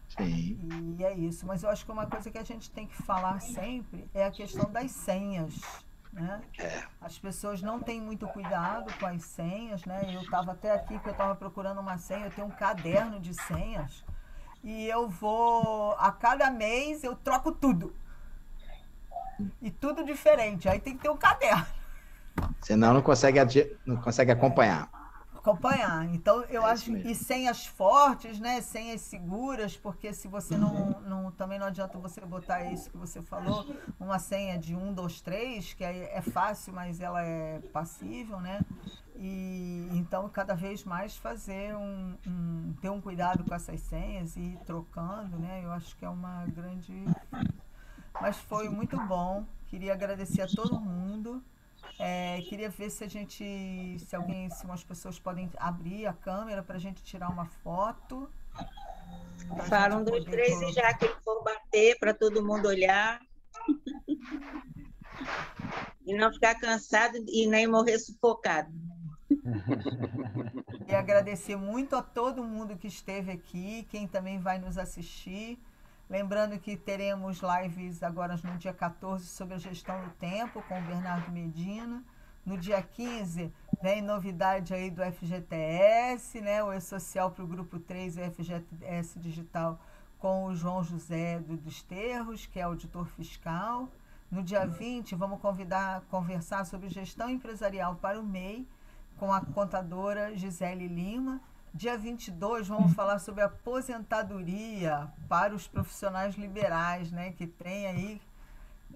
E isso. Mas eu acho que uma coisa que a gente tem que falar sempre é a questão das senhas, né? As pessoas não têm muito cuidado com as senhas, né? Eu estava até aqui que eu estava procurando uma senha, eu tenho um caderno de senhas e eu vou, a cada mês eu troco tudo. E tudo diferente, aí tem que ter um caderno. Senão não consegue acompanhar. Então, eu acho que senhas fortes, né? Senhas seguras, porque se você também não adianta você botar isso que você falou, uma senha de 1, 2, 3, que é fácil, mas ela é passível, né? E então, cada vez mais ter um cuidado com essas senhas e ir trocando, né? Eu acho que é uma grande... Mas foi muito bom. Queria agradecer a todo mundo. Queria ver se umas pessoas podem abrir a câmera para a gente tirar uma foto. Fala 1, 2, 3 e já que for bater para todo mundo olhar. E não ficar cansado e nem morrer sufocado. E agradecer muito a todo mundo que esteve aqui, quem também vai nos assistir. Lembrando que teremos lives agora no dia 14 sobre a gestão do tempo com o Bernardo Medina. No dia 15 vem novidade aí do FGTS, né? O E-Social para o Grupo 3 e o FGTS Digital com o João José dos Terros, que é auditor fiscal. No dia 20 vamos conversar sobre gestão empresarial para o MEI com a contadora Gisele Lima. Dia 22, vamos falar sobre aposentadoria para os profissionais liberais, né? Que tem aí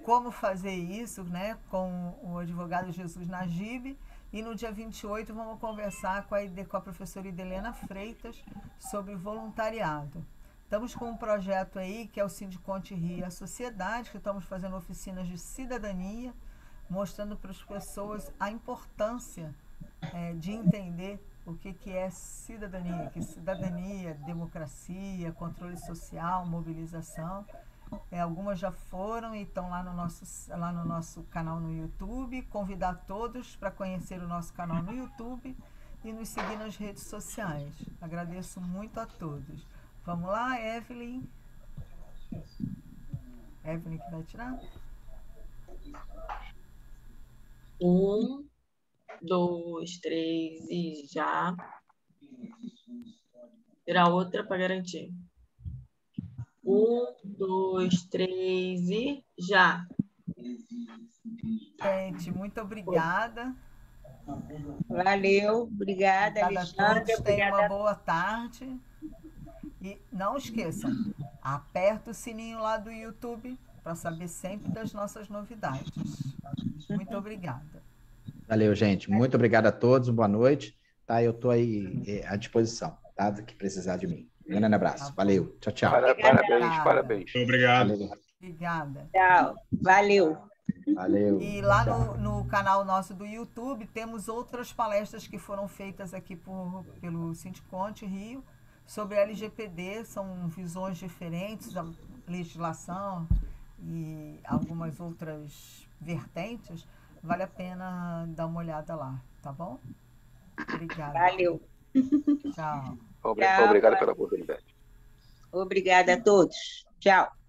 como fazer isso, né? Com o advogado Jesus Najib. E no dia 28, vamos conversar com a professora Idelena Freitas sobre voluntariado. Estamos com um projeto aí, que é o Sindiconte Rio a Sociedade, que estamos fazendo oficinas de cidadania, mostrando para as pessoas a importância de entender o que é cidadania, que cidadania, democracia, controle social, mobilização. Algumas já foram e estão lá no nosso canal no YouTube. Convidar todos para conhecer o nosso canal no YouTube e nos seguir nas redes sociais. Agradeço muito a todos. Vamos lá, Evelyn. Evelyn que vai tirar? 1, 2, 3 e já. Tirar outra para garantir. 1, 2, 3 e já. Gente, muito obrigada. Valeu, obrigada, Alexandre. Tenham uma boa tarde. E não esqueçam, aperta o sininho lá do YouTube para saber sempre das nossas novidades. Muito obrigada. Valeu, gente. Muito obrigado a todos. Boa noite. Tá, eu estou aí à disposição, tá? Do que precisar de mim. Um grande abraço. Valeu. Tchau, tchau. Parabéns. Obrigado. Obrigada. Tchau. Valeu. Valeu. E lá no canal nosso do YouTube temos outras palestras que foram feitas aqui pelo Sindiconte Rio sobre a LGPD, são visões diferentes da legislação e algumas outras vertentes. Vale a pena dar uma olhada lá, tá bom? Obrigada. Valeu. Tchau. Obrigado pela oportunidade. Obrigada a todos. Tchau.